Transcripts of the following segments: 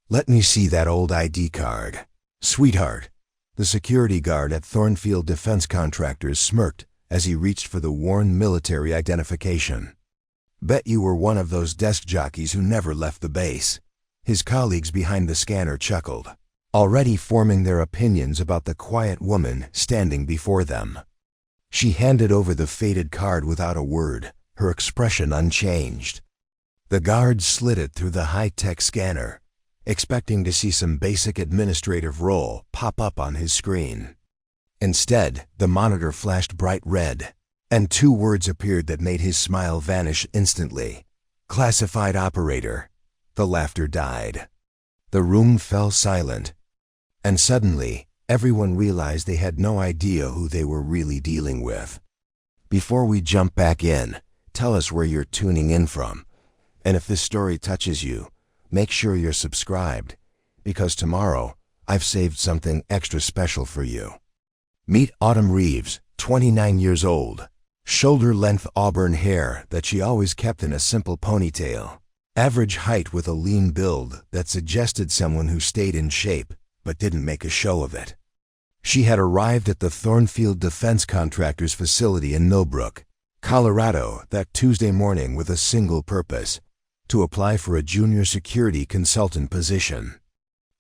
"Let me see that old ID card." "Sweetheart." The security guard at Thornfield Defense Contractors smirked as he reached for the worn military identification. "Bet you were one of those desk jockeys who never left the base." His colleagues behind the scanner chuckled, already forming their opinions about the quiet woman standing before them. She handed over the faded card without a word, her expression unchanged. The guard slid it through the high-tech scanner, expecting to see some basic administrative role pop up on his screen. Instead, the monitor flashed bright red, and two words appeared that made his smile vanish instantly. "Classified operator." The laughter died. The room fell silent, and suddenly, everyone realized they had no idea who they were really dealing with. Before we jump back in, tell us where you're tuning in from. And if this story touches you, make sure you're subscribed, because tomorrow I've saved something extra special for you. Meet Autumn Reeves, 29 years old. Shoulder-length auburn hair that she always kept in a simple ponytail. Average height with a lean build that suggested someone who stayed in shape but didn't make a show of it. She had arrived at the Thornfield Defense Contractors facility in Millbrook, Colorado, that Tuesday morning with a single purpose: to apply for a junior security consultant position.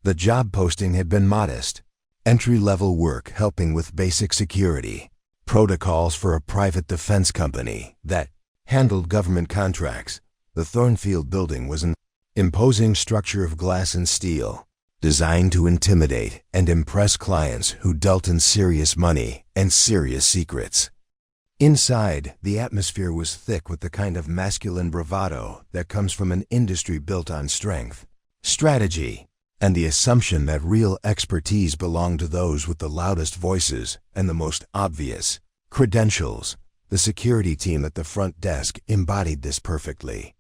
The job posting had been modest: entry-level work helping with basic security, protocols for a private defense company that handled government contracts. The Thornfield building was an imposing structure of glass and steel, designed to intimidate and impress clients who dealt in serious money and serious secrets. Inside, the atmosphere was thick with the kind of masculine bravado that comes from an industry built on strength, strategy, and the assumption that real expertise belonged to those with the loudest voices and the most obvious credentials. The security team at the front desk embodied this perfectly.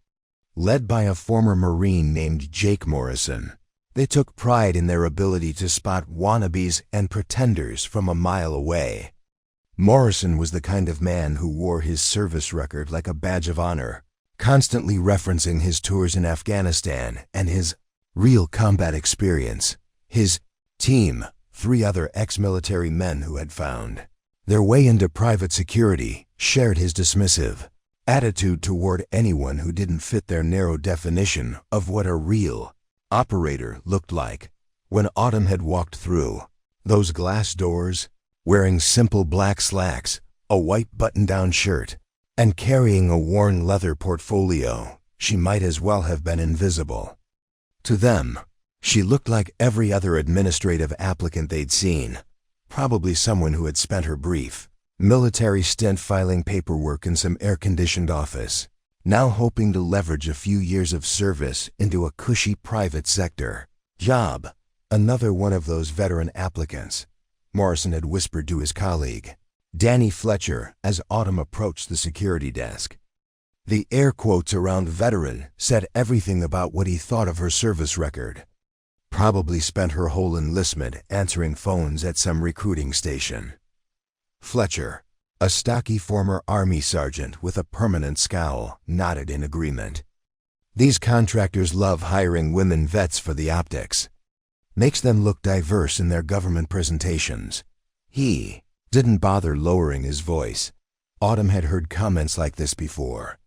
Led by a former Marine named Jake Morrison, they took pride in their ability to spot wannabes and pretenders from a mile away. Morrison was the kind of man who wore his service record like a badge of honor, constantly referencing his tours in Afghanistan and his real combat experience. His team, 3 other ex-military men who had found their way into private security, shared his dismissive attitude toward anyone who didn't fit their narrow definition of what a real operator looked like. When Autumn had walked through those glass doors, wearing simple black slacks, a white button-down shirt, and carrying a worn leather portfolio, she might as well have been invisible. To them, she looked like every other administrative applicant they'd seen, probably someone who had spent her brief military stint filing paperwork in some air-conditioned office, now hoping to leverage a few years of service into a cushy private sector job. Another one of those veteran applicants, Morrison had whispered to his colleague, Danny Fletcher, as Autumn approached the security desk. The air quotes around veteran said everything about what he thought of her service record. Probably spent her whole enlistment answering phones at some recruiting station. Fletcher, a stocky former Army sergeant with a permanent scowl, nodded in agreement. These contractors love hiring women vets for the optics. Makes them look diverse in their government presentations. He didn't bother lowering his voice. Autumn had heard comments like this before.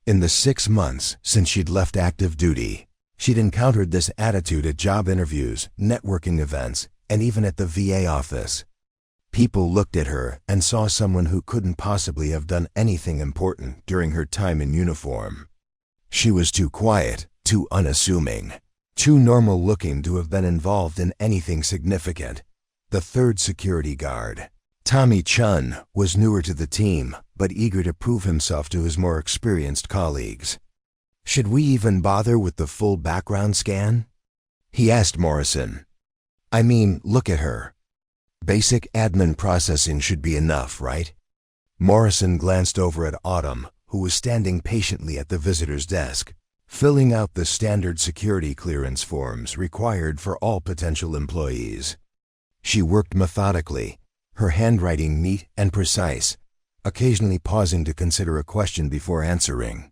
In the 6 months since she'd left active duty, she'd encountered this attitude at job interviews, networking events, and even at the VA office. People looked at her and saw someone who couldn't possibly have done anything important during her time in uniform. She was too quiet, too unassuming, too normal-looking to have been involved in anything significant. The third security guard, Tommy Chun, was newer to the team, but eager to prove himself to his more experienced colleagues. "Should we even bother with the full background scan?" he asked Morrison. "I mean, look at her. Basic admin processing should be enough, right?" Morrison glanced over at Autumn, who was standing patiently at the visitor's desk, filling out the standard security clearance forms required for all potential employees. She worked methodically, her handwriting neat and precise, occasionally pausing to consider a question before answering.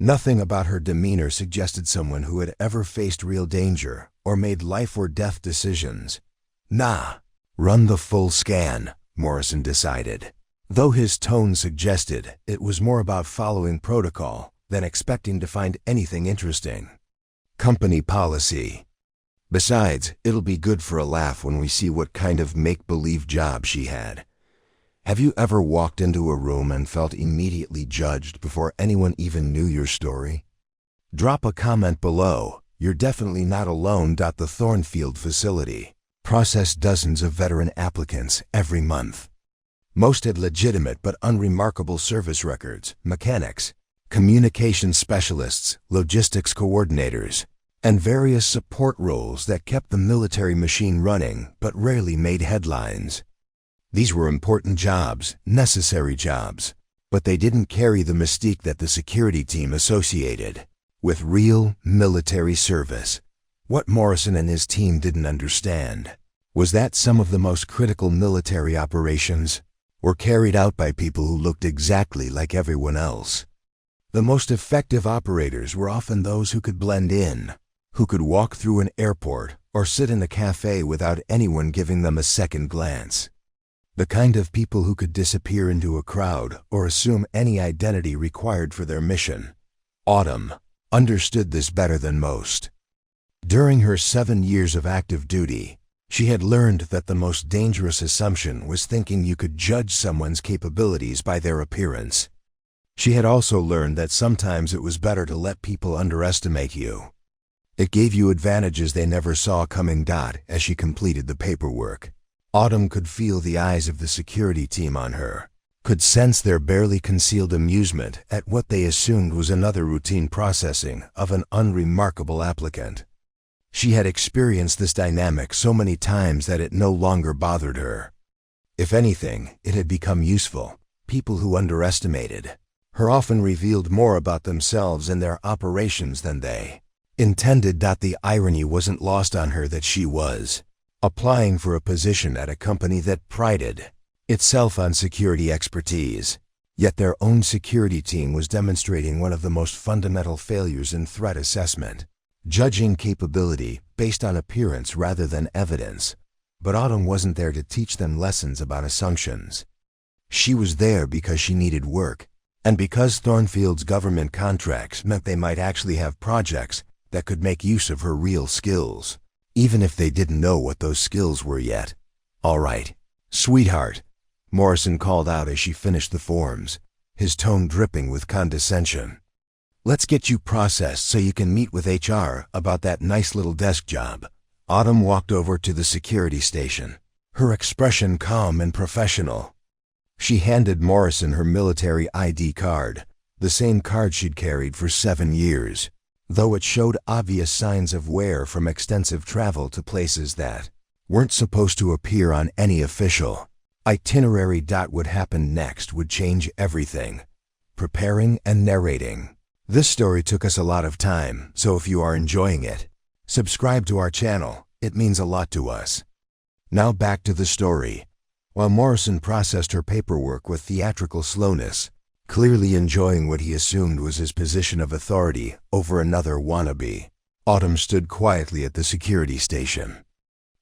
Nothing about her demeanor suggested someone who had ever faced real danger or made life or death decisions. Nah, run the full scan, Morrison decided, though his tone suggested it was more about following protocol than expecting to find anything interesting. Company policy. Besides, it'll be good for a laugh when we see what kind of make-believe job she had. Have you ever walked into a room and felt immediately judged before anyone even knew your story? Drop a comment below. You're definitely not alone. The Thornfield facility processed dozens of veteran applicants every month. Most had legitimate but unremarkable service records, mechanics, communication specialists, logistics coordinators, and various support roles that kept the military machine running but rarely made headlines. These were important jobs, necessary jobs, but they didn't carry the mystique that the security team associated with real military service. What Morrison and his team didn't understand was that some of the most critical military operations were carried out by people who looked exactly like everyone else. The most effective operators were often those who could blend in, who could walk through an airport or sit in a cafe without anyone giving them a second glance. The kind of people who could disappear into a crowd or assume any identity required for their mission. Autumn understood this better than most. During her 7 years of active duty, she had learned that the most dangerous assumption was thinking you could judge someone's capabilities by their appearance. She had also learned that sometimes it was better to let people underestimate you. It gave you advantages they never saw coming. As she completed the paperwork, Autumn could feel the eyes of the security team on her, could sense their barely concealed amusement at what they assumed was another routine processing of an unremarkable applicant. She had experienced this dynamic so many times that it no longer bothered her. If anything, it had become useful. People who underestimated her often revealed more about themselves and their operations than they intended. The irony wasn't lost on her that she was applying for a position at a company that prided itself on security expertise, yet their own security team was demonstrating one of the most fundamental failures in threat assessment, judging capability based on appearance rather than evidence. But Autumn wasn't there to teach them lessons about assumptions. She was there because she needed work, and because Thornfield's government contracts meant they might actually have projects that could make use of her real skills, even if they didn't know what those skills were yet. "All right, sweetheart," Morrison called out as she finished the forms, his tone dripping with condescension. "Let's get you processed so you can meet with HR about that nice little desk job." Autumn walked over to the security station, her expression calm and professional. She handed Morrison her military ID card, the same card she'd carried for 7 years, though it showed obvious signs of wear from extensive travel to places that weren't supposed to appear on any official itinerary. What happened next would change everything. Preparing and narrating. This story took us a lot of time, so if you are enjoying it, subscribe to our channel. It means a lot to us. Now back to the story. While Morrison processed her paperwork with theatrical slowness, clearly enjoying what he assumed was his position of authority over another wannabe, Autumn stood quietly at the security station.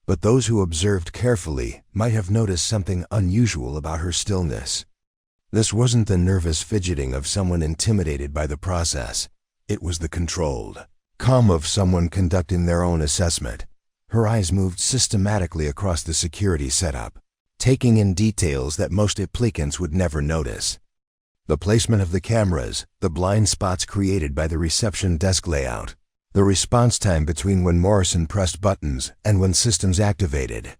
But those who observed carefully might have noticed something unusual about her stillness. This wasn't the nervous fidgeting of someone intimidated by the process. It was the controlled calm of someone conducting their own assessment. Her eyes moved systematically across the security setup, taking in details that most applicants would never notice. The placement of the cameras, the blind spots created by the reception desk layout, the response time between when Morrison pressed buttons and when systems activated.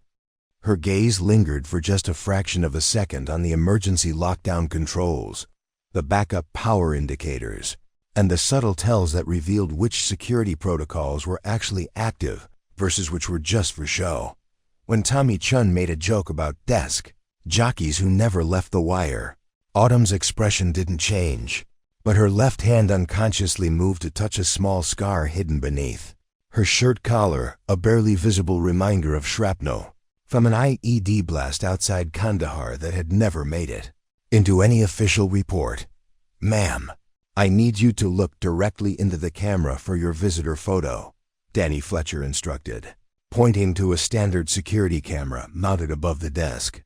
Her gaze lingered for just a fraction of a second on the emergency lockdown controls, the backup power indicators, and the subtle tells that revealed which security protocols were actually active versus which were just for show. When Tommy Chun made a joke about desk jockeys who never left the wire, Autumn's expression didn't change, but her left hand unconsciously moved to touch a small scar hidden beneath her shirt collar, a barely visible reminder of shrapnel from an IED blast outside Kandahar that had never made it into any official report. "Ma'am, I need you to look directly into the camera for your visitor photo, Danny Fletcher instructed, pointing to a standard security camera mounted above the desk.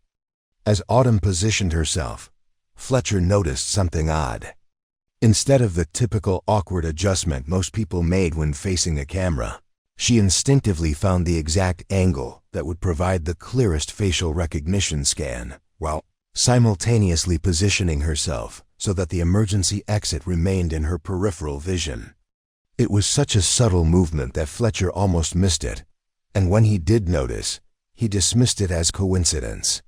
As Autumn positioned herself, Fletcher noticed something odd. Instead of the typical awkward adjustment most people made when facing a camera, she instinctively found the exact angle that would provide the clearest facial recognition scan, while simultaneously positioning herself so that the emergency exit remained in her peripheral vision. It was such a subtle movement that Fletcher almost missed it, and when he did notice, he dismissed it as coincidence.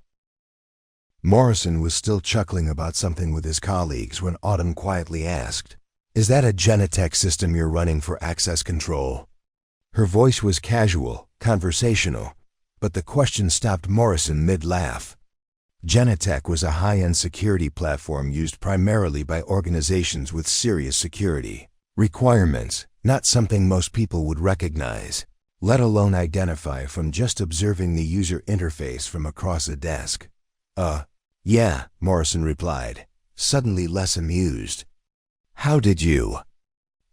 Morrison was still chuckling about something with his colleagues when Autumn quietly asked, "Is that a Genetech system you're running for access control?" Her voice was casual, conversational, but the question stopped Morrison mid-laugh. Genetech was a high-end security platform used primarily by organizations with serious security requirements, not something most people would recognize, let alone identify from just observing the user interface from across a desk. Yeah, Morrison replied, suddenly less amused. "How did you?"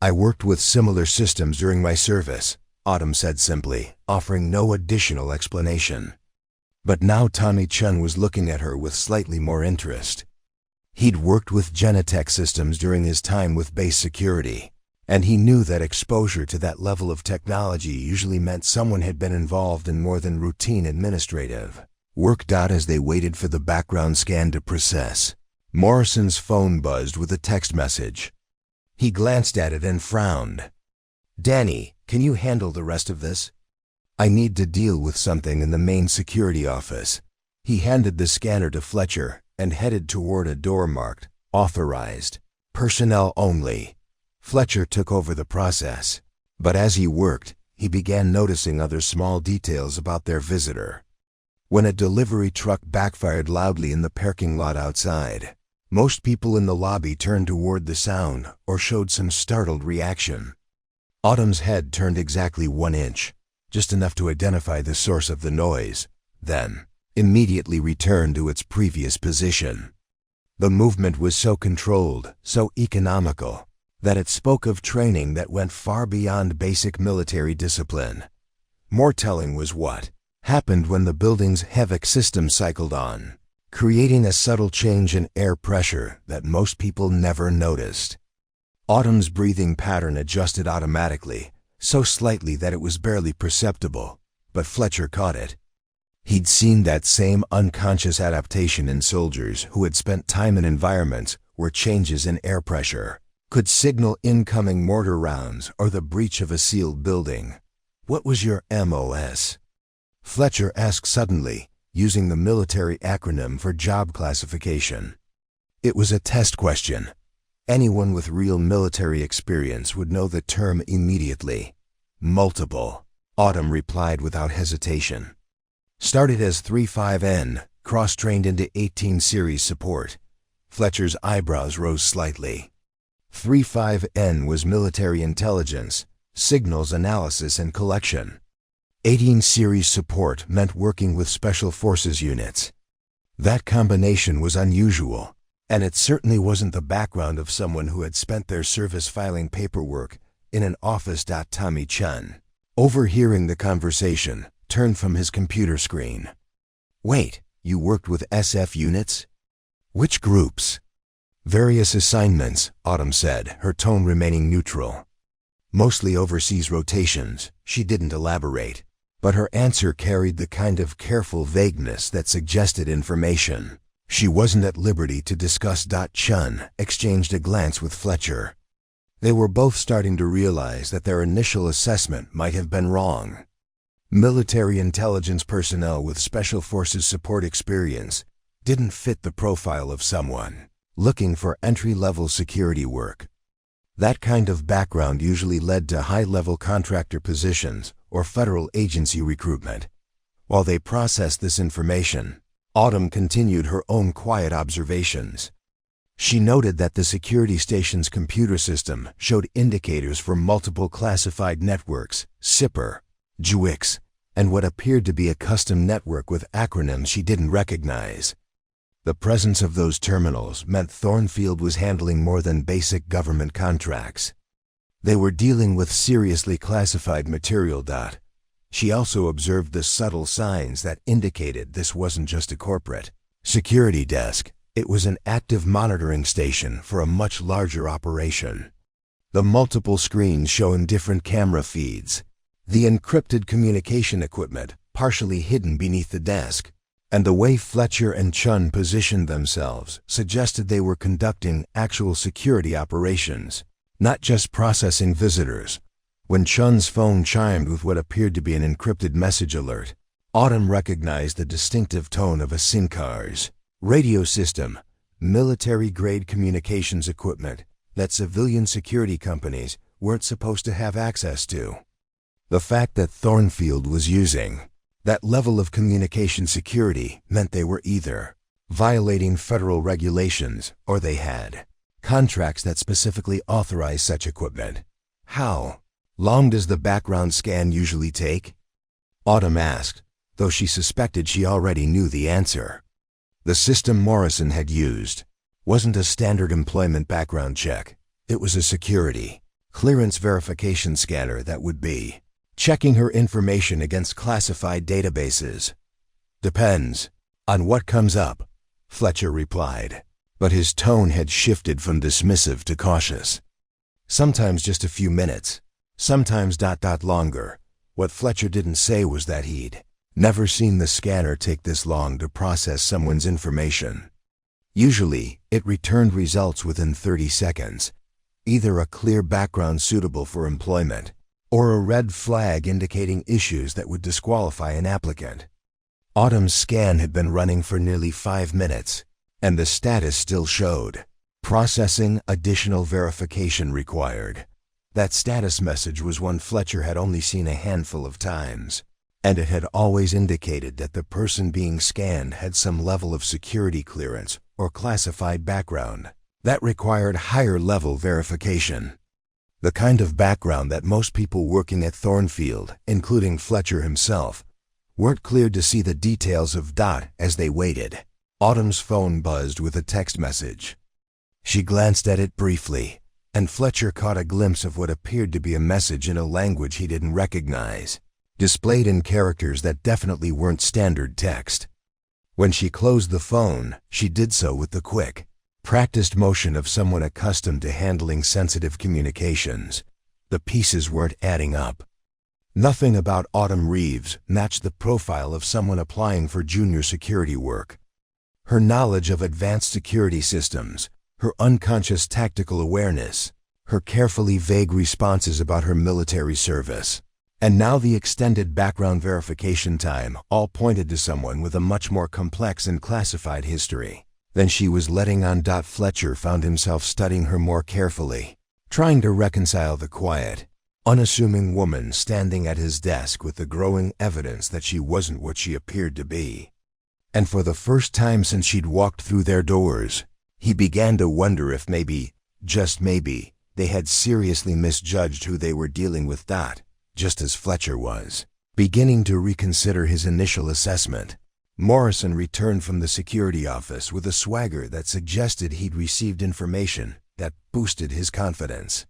"I worked with similar systems during my service," Autumn said simply, offering no additional explanation. But now Tommy Chun was looking at her with slightly more interest. He'd worked with Genetech systems during his time with base security, and he knew that exposure to that level of technology usually meant someone had been involved in more than routine administrative work. As they waited for the background scan to process, Morrison's phone buzzed with a text message. He glanced at it and frowned. "Danny, can you handle the rest of this? I need to deal with something in the main security office." He handed the scanner to Fletcher and headed toward a door marked, "Authorized. Personnel only." Fletcher took over the process, but as he worked, he began noticing other small details about their visitor. When a delivery truck backfired loudly in the parking lot outside, most people in the lobby turned toward the sound or showed some startled reaction. Autumn's head turned exactly 1 inch, just enough to identify the source of the noise, then immediately returned to its previous position. The movement was so controlled, so economical, that it spoke of training that went far beyond basic military discipline. More telling was what happened when the building's HVAC system cycled on, creating a subtle change in air pressure that most people never noticed. Autumn's breathing pattern adjusted automatically, so slightly that it was barely perceptible, but Fletcher caught it. He'd seen that same unconscious adaptation in soldiers who had spent time in environments where changes in air pressure could signal incoming mortar rounds or the breach of a sealed building. "What was your MOS?" Fletcher asked suddenly, using the military acronym for job classification. It was a test question. Anyone with real military experience would know the term immediately. "Multiple," Autumn replied without hesitation. "Started as 35N, cross-trained into 18 series support." Fletcher's eyebrows rose slightly. 35N was military intelligence, signals analysis and collection. 18 series support meant working with special forces units. That combination was unusual, and it certainly wasn't the background of someone who had spent their service filing paperwork in an office. Tommy Chun, overhearing the conversation, turned from his computer screen. "Wait, you worked with SF units? Which groups?" "Various assignments," Autumn said, her tone remaining neutral. "Mostly overseas rotations." She didn't elaborate, but her answer carried the kind of careful vagueness that suggested information she wasn't at liberty to discuss. Chun exchanged a glance with Fletcher. They were both starting to realize that their initial assessment might have been wrong. Military intelligence personnel with special forces support experience didn't fit the profile of someone looking for entry-level security work. That kind of background usually led to high-level contractor positions or federal agency recruitment. While they processed this information, Autumn continued her own quiet observations. She noted that the security station's computer system showed indicators for multiple classified networks, SIPR, JUIX, and what appeared to be a custom network with acronyms she didn't recognize. The presence of those terminals meant Thornfield was handling more than basic government contracts. They were dealing with seriously classified material. She also observed the subtle signs that indicated this wasn't just a corporate security desk. It was an active monitoring station for a much larger operation. The multiple screens showing different camera feeds, the encrypted communication equipment partially hidden beneath the desk, and the way Fletcher and Chun positioned themselves suggested they were conducting actual security operations, not just processing visitors. When Chun's phone chimed with what appeared to be an encrypted message alert, Autumn recognized the distinctive tone of a SIM card's radio system, military-grade communications equipment that civilian security companies weren't supposed to have access to. The fact that Thornfield was using that level of communication security meant they were either violating federal regulations or they had contracts that specifically authorized such equipment. How long does the background scan usually take? Autumn asked, though she suspected she already knew the answer. The system Morrison had used wasn't a standard employment background check. It was a security clearance verification scanner that would be checking her information against classified databases. Depends on what comes up, Fletcher replied, but his tone had shifted from dismissive to cautious. Sometimes just a few minutes, sometimes longer. What Fletcher didn't say was that he'd never seen the scanner take this long to process someone's information. Usually, it returned results within 30 seconds, either a clear background suitable for employment, or a red flag indicating issues that would disqualify an applicant. Autumn's scan had been running for nearly 5 minutes, and the status still showed processing additional verification required. That status message was one Fletcher had only seen a handful of times, and it had always indicated that the person being scanned had some level of security clearance or classified background that required higher-level verification. The kind of background that most people working at Thornfield, including Fletcher himself, weren't cleared to see the details of. As they waited, Autumn's phone buzzed with a text message. She glanced at it briefly, and Fletcher caught a glimpse of what appeared to be a message in a language he didn't recognize, displayed in characters that definitely weren't standard text. When she closed the phone, she did so with the quick, practiced motion of someone accustomed to handling sensitive communications. The pieces weren't adding up. Nothing about Autumn Reeves matched the profile of someone applying for junior security work. Her knowledge of advanced security systems, her unconscious tactical awareness, her carefully vague responses about her military service, and now the extended background verification time all pointed to someone with a much more complex and classified history than she was letting on. Fletcher found himself studying her more carefully, trying to reconcile the quiet, unassuming woman standing at his desk with the growing evidence that she wasn't what she appeared to be. And for the first time since she'd walked through their doors, he began to wonder if maybe, just maybe, they had seriously misjudged who they were dealing with. Just as Fletcher was beginning to reconsider his initial assessment, Morrison returned from the security office with a swagger that suggested he'd received information that boosted his confidence.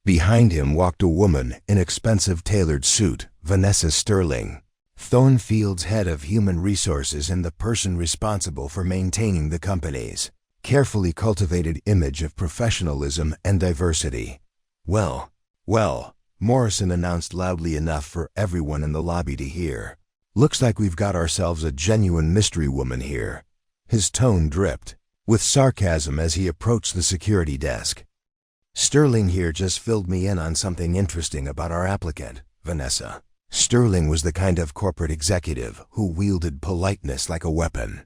Behind him walked a woman in expensive tailored suit, Vanessa Sterling, Thornfield's head of human resources and the person responsible for maintaining the company's carefully cultivated image of professionalism and diversity. Well, Morrison announced loudly enough for everyone in the lobby to hear. Looks like we've got ourselves a genuine mystery woman here. His tone dripped with sarcasm as he approached the security desk. Sterling here just filled me in on something interesting about our applicant, Vanessa. Sterling was the kind of corporate executive who wielded politeness like a weapon.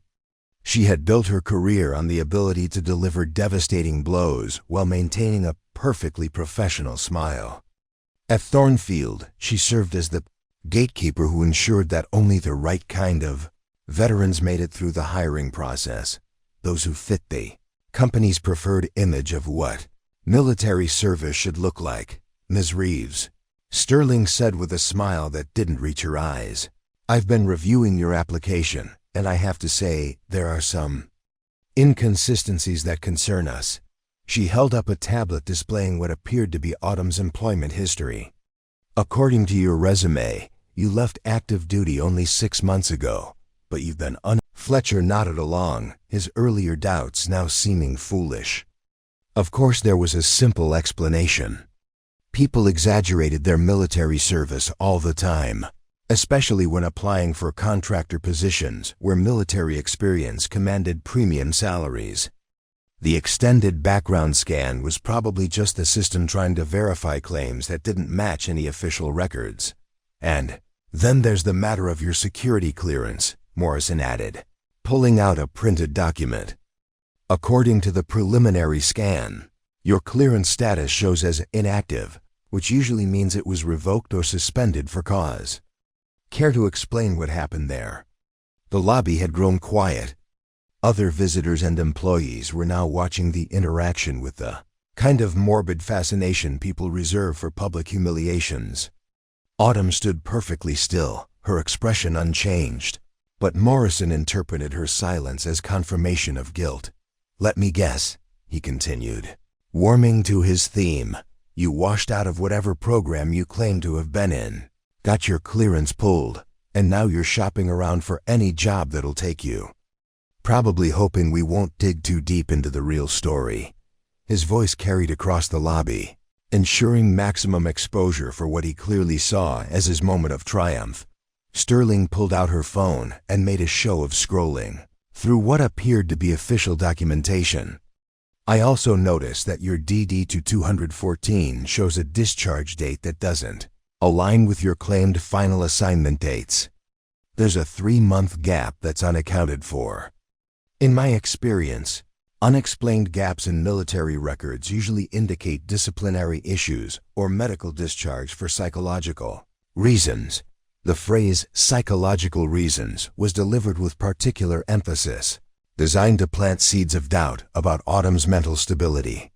She had built her career on the ability to deliver devastating blows while maintaining a perfectly professional smile. At Thornfield, she served as the gatekeeper who ensured that only the right kind of veterans made it through the hiring process, those who fit the company's preferred image of what military service should look like. Ms. Reeves, Sterling said with a smile that didn't reach her eyes, I've been reviewing your application, and I have to say there are some Inconsistencies that concern us. She held up a tablet displaying what appeared to be Autumn's employment history. According to your resume, you left active duty only 6 months ago, but you've been Fletcher nodded along, his earlier doubts now seeming foolish. Of course there was a simple explanation. People exaggerated their military service all the time, especially when applying for contractor positions where military experience commanded premium salaries. The extended background scan was probably just the system trying to verify claims that didn't match any official records. And then there's the matter of your security clearance, Morrison added, pulling out a printed document. According to the preliminary scan, your clearance status shows as inactive, which usually means it was revoked or suspended for cause. Care to explain what happened there? The lobby had grown quiet. Other visitors and employees were now watching the interaction with the kind of morbid fascination people reserve for public humiliations. Autumn stood perfectly still, her expression unchanged, but Morrison interpreted her silence as confirmation of guilt. "Let me guess," he continued, warming to his theme. "You washed out of whatever program you claim to have been in, got your clearance pulled, and now you're shopping around for any job that'll take you. Probably hoping we won't dig too deep into the real story." His voice carried across the lobby, ensuring maximum exposure for what he clearly saw as his moment of triumph. Sterling pulled out her phone and made a show of scrolling through what appeared to be official documentation. "I also noticed that your DD to 214 shows a discharge date that doesn't align with your claimed final assignment dates. There's a 3-month gap that's unaccounted for. In my experience, unexplained gaps in military records usually indicate disciplinary issues or medical discharge for psychological reasons." The phrase "psychological reasons" was delivered with particular emphasis, designed to plant seeds of doubt about Autumn's mental stability.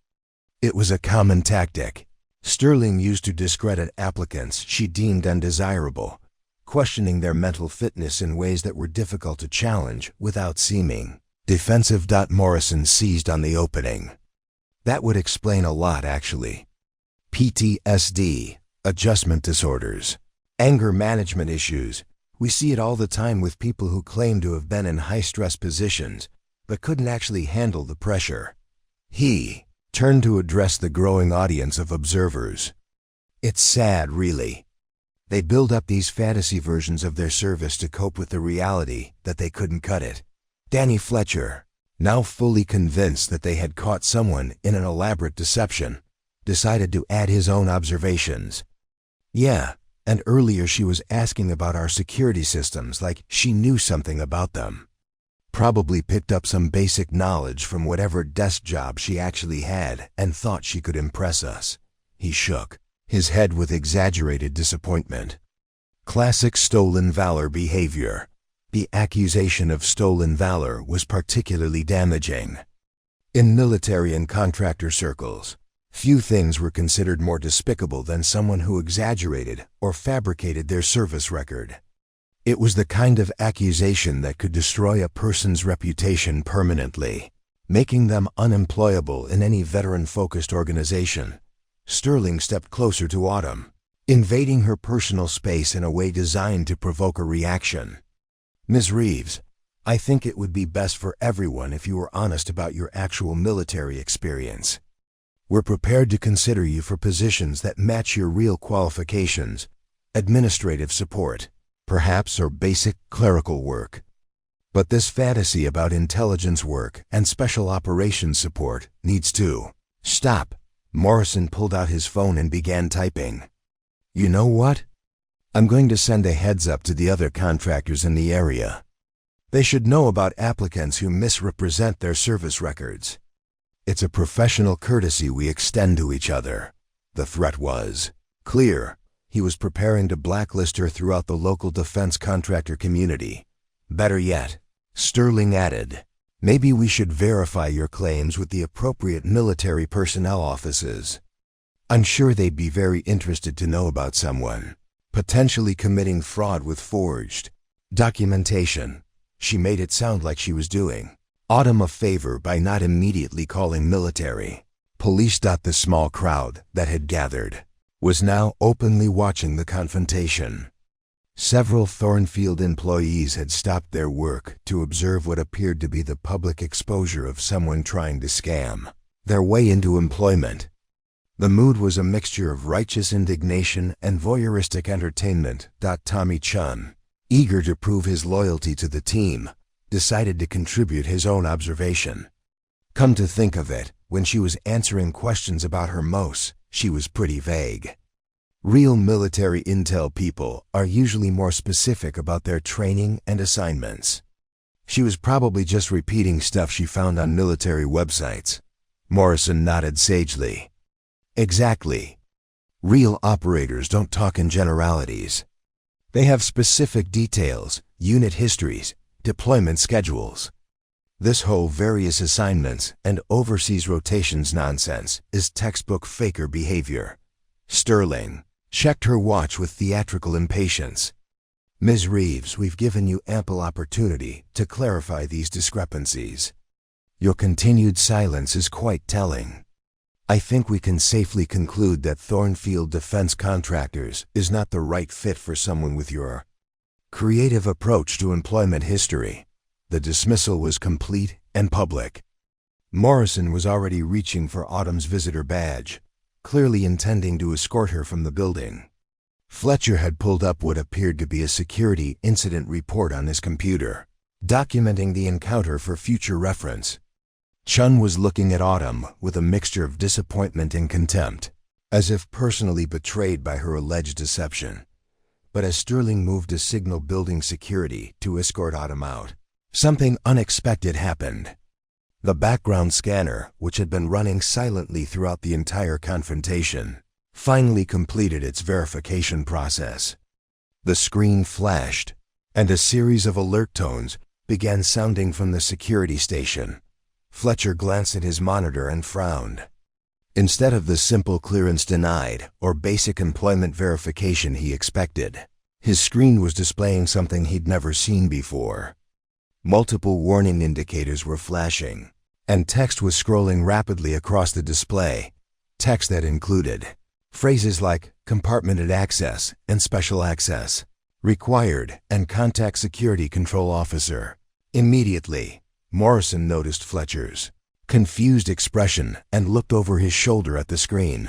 It was a common tactic Sterling used to discredit applicants she deemed undesirable, questioning their mental fitness in ways that were difficult to challenge without seeming defensive. Morrison seized on the opening. "That would explain a lot, actually. PTSD, adjustment disorders, anger management issues. We see it all the time with people who claim to have been in high-stress positions, but couldn't actually handle the pressure." He turned to address the growing audience of observers. "It's sad, really. They build up these fantasy versions of their service to cope with the reality that they couldn't cut it." Danny Fletcher, now fully convinced that they had caught someone in an elaborate deception, decided to add his own observations. "Yeah, and earlier she was asking about our security systems like she knew something about them. Probably picked up some basic knowledge from whatever desk job she actually had and thought she could impress us." He shook his head with exaggerated disappointment. Classic stolen valor behavior. The accusation of stolen valor was particularly damaging. In military and contractor circles, few things were considered more despicable than someone who exaggerated or fabricated their service record. It was the kind of accusation that could destroy a person's reputation permanently, making them unemployable in any veteran-focused organization. Sterling stepped closer to Autumn, invading her personal space in a way designed to provoke a reaction. "Ms. Reeves, I think it would be best for everyone if you were honest about your actual military experience. We're prepared to consider you for positions that match your real qualifications, administrative support, perhaps, or basic clerical work. But this fantasy about intelligence work and special operations support needs to stop." Morrison pulled out his phone and began typing. "You know what? I'm going to send a heads up to the other contractors in the area. They should know about applicants who misrepresent their service records. It's a professional courtesy we extend to each other." The threat was clear. He was preparing to blacklist her throughout the local defense contractor community. "Better yet," Sterling added, "maybe we should verify your claims with the appropriate military personnel offices. I'm sure they'd be very interested to know about someone potentially committing fraud with forged documentation." She made it sound like she was doing Autumn a favor by not immediately calling military police. The small crowd that had gathered was now openly watching the confrontation. Several Thornfield employees had stopped their work to observe what appeared to be the public exposure of someone trying to scam their way into employment. The mood was a mixture of righteous indignation and voyeuristic entertainment. Tommy Chun, eager to prove his loyalty to the team, decided to contribute his own observation. Come to think of it, when she was answering questions about her MOS, she was pretty vague. Real military intel people are usually more specific about their training and assignments. She was probably just repeating stuff she found on military websites. Morrison nodded sagely. Exactly. Real operators don't talk in generalities. They have specific details, unit histories, deployment schedules. This whole various assignments and overseas rotations nonsense is textbook faker behavior. Sterling checked her watch with theatrical impatience. Ms. Reeves, we've given you ample opportunity to clarify these discrepancies. Your continued silence is quite telling. I think we can safely conclude that Thornfield Defense Contractors is not the right fit for someone with your creative approach to employment history. The dismissal was complete and public. Morrison was already reaching for Autumn's visitor badge, clearly intending to escort her from the building. Fletcher had pulled up what appeared to be a security incident report on his computer, documenting the encounter for future reference. Chun was looking at Autumn with a mixture of disappointment and contempt, as if personally betrayed by her alleged deception. But as Sterling moved to signal building security to escort Autumn out, something unexpected happened. The background scanner, which had been running silently throughout the entire confrontation, finally completed its verification process. The screen flashed, and a series of alert tones began sounding from the security station. Fletcher glanced at his monitor and frowned. Instead of the simple clearance denied or basic employment verification he expected, his screen was displaying something he'd never seen before. Multiple warning indicators were flashing, and text was scrolling rapidly across the display, text that included phrases like compartmented access and special access, required, and contact security control officer. Immediately, Morrison noticed Fletcher's confused expression and looked over his shoulder at the screen.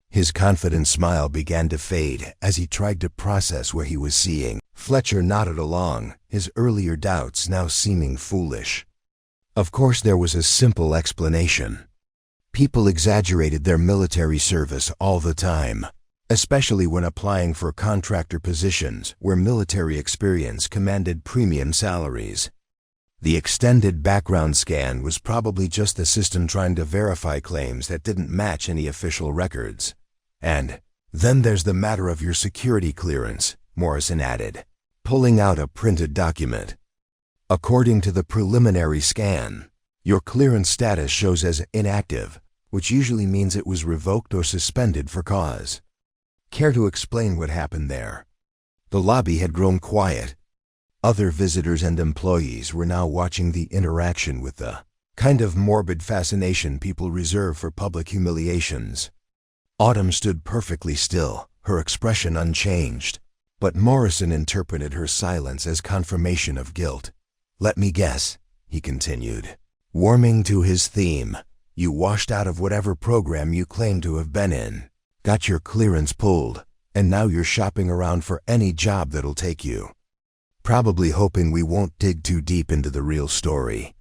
His confident smile began to fade as he tried to process what he was seeing. Fletcher nodded along, his earlier doubts now seeming foolish. Of course, there was a simple explanation. People exaggerated their military service all the time, especially when applying for contractor positions where military experience commanded premium salaries. The extended background scan was probably just the system trying to verify claims that didn't match any official records. And then there's the matter of your security clearance, Morrison added, pulling out a printed document. According to the preliminary scan, your clearance status shows as inactive, which usually means it was revoked or suspended for cause. Care to explain what happened there? The lobby had grown quiet. Other visitors and employees were now watching the interaction with the kind of morbid fascination people reserve for public humiliations. Autumn stood perfectly still, her expression unchanged, but Morrison interpreted her silence as confirmation of guilt. Let me guess, he continued, warming to his theme. You washed out of whatever program you claim to have been in, got your clearance pulled, and now you're shopping around for any job that'll take you. Probably hoping we won't dig too deep into the real story.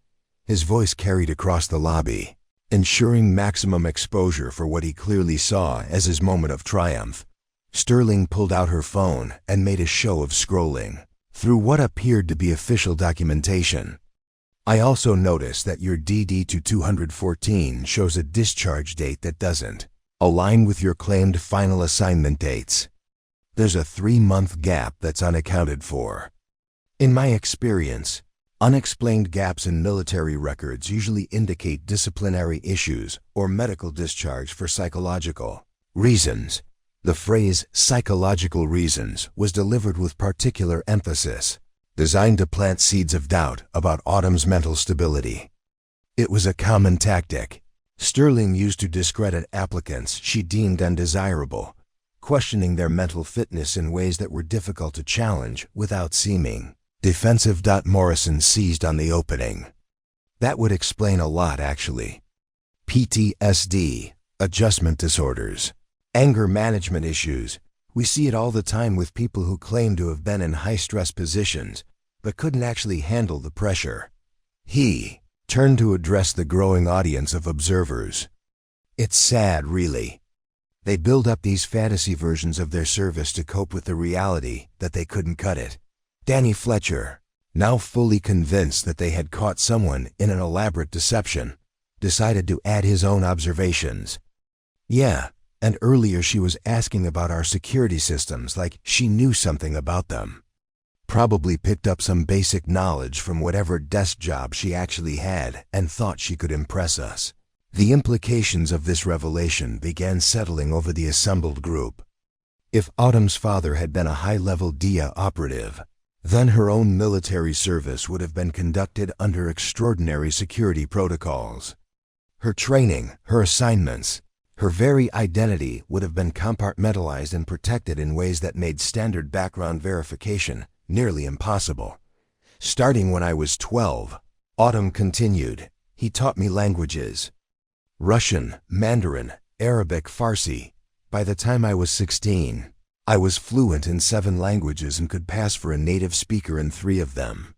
His voice carried across the lobby, ensuring maximum exposure for what he clearly saw as his moment of triumph. Sterling pulled out her phone and made a show of scrolling through what appeared to be official documentation. I also noticed that your DD-214 shows a discharge date that doesn't align with your claimed final assignment dates. There's a 3-month gap that's unaccounted for. In my experience, unexplained gaps in military records usually indicate disciplinary issues or medical discharge for psychological reasons. The phrase psychological reasons was delivered with particular emphasis. designed to plant seeds of doubt about Autumn's mental stability. It was a common tactic Sterling used to discredit applicants she deemed undesirable, questioning their mental fitness in ways that were difficult to challenge without seeming defensive. Morrison seized on the opening. That would explain a lot, actually. PTSD, adjustment disorders, anger management issues. We see it all the time with people who claim to have been in high-stress positions, but couldn't actually handle the pressure. He turned to address the growing audience of observers. It's sad, really. They build up these fantasy versions of their service to cope with the reality that they couldn't cut it. Danny Fletcher, now fully convinced that they had caught someone in an elaborate deception, decided to add his own observations. Yeah, and earlier she was asking about our security systems like she knew something about them. Probably picked up some basic knowledge from whatever desk job she actually had and thought she could impress us. The implications of this revelation began settling over the assembled group. If Autumn's father had been a high-level DIA operative, then her own military service would have been conducted under extraordinary security protocols. Her training, her assignments, her very identity would have been compartmentalized and protected in ways that made standard background verification nearly impossible. Starting when I was 12, Autumn continued, he taught me languages. Russian, Mandarin, Arabic, Farsi. By the time I was 16, I was fluent in 7 languages and could pass for a native speaker in 3 of them.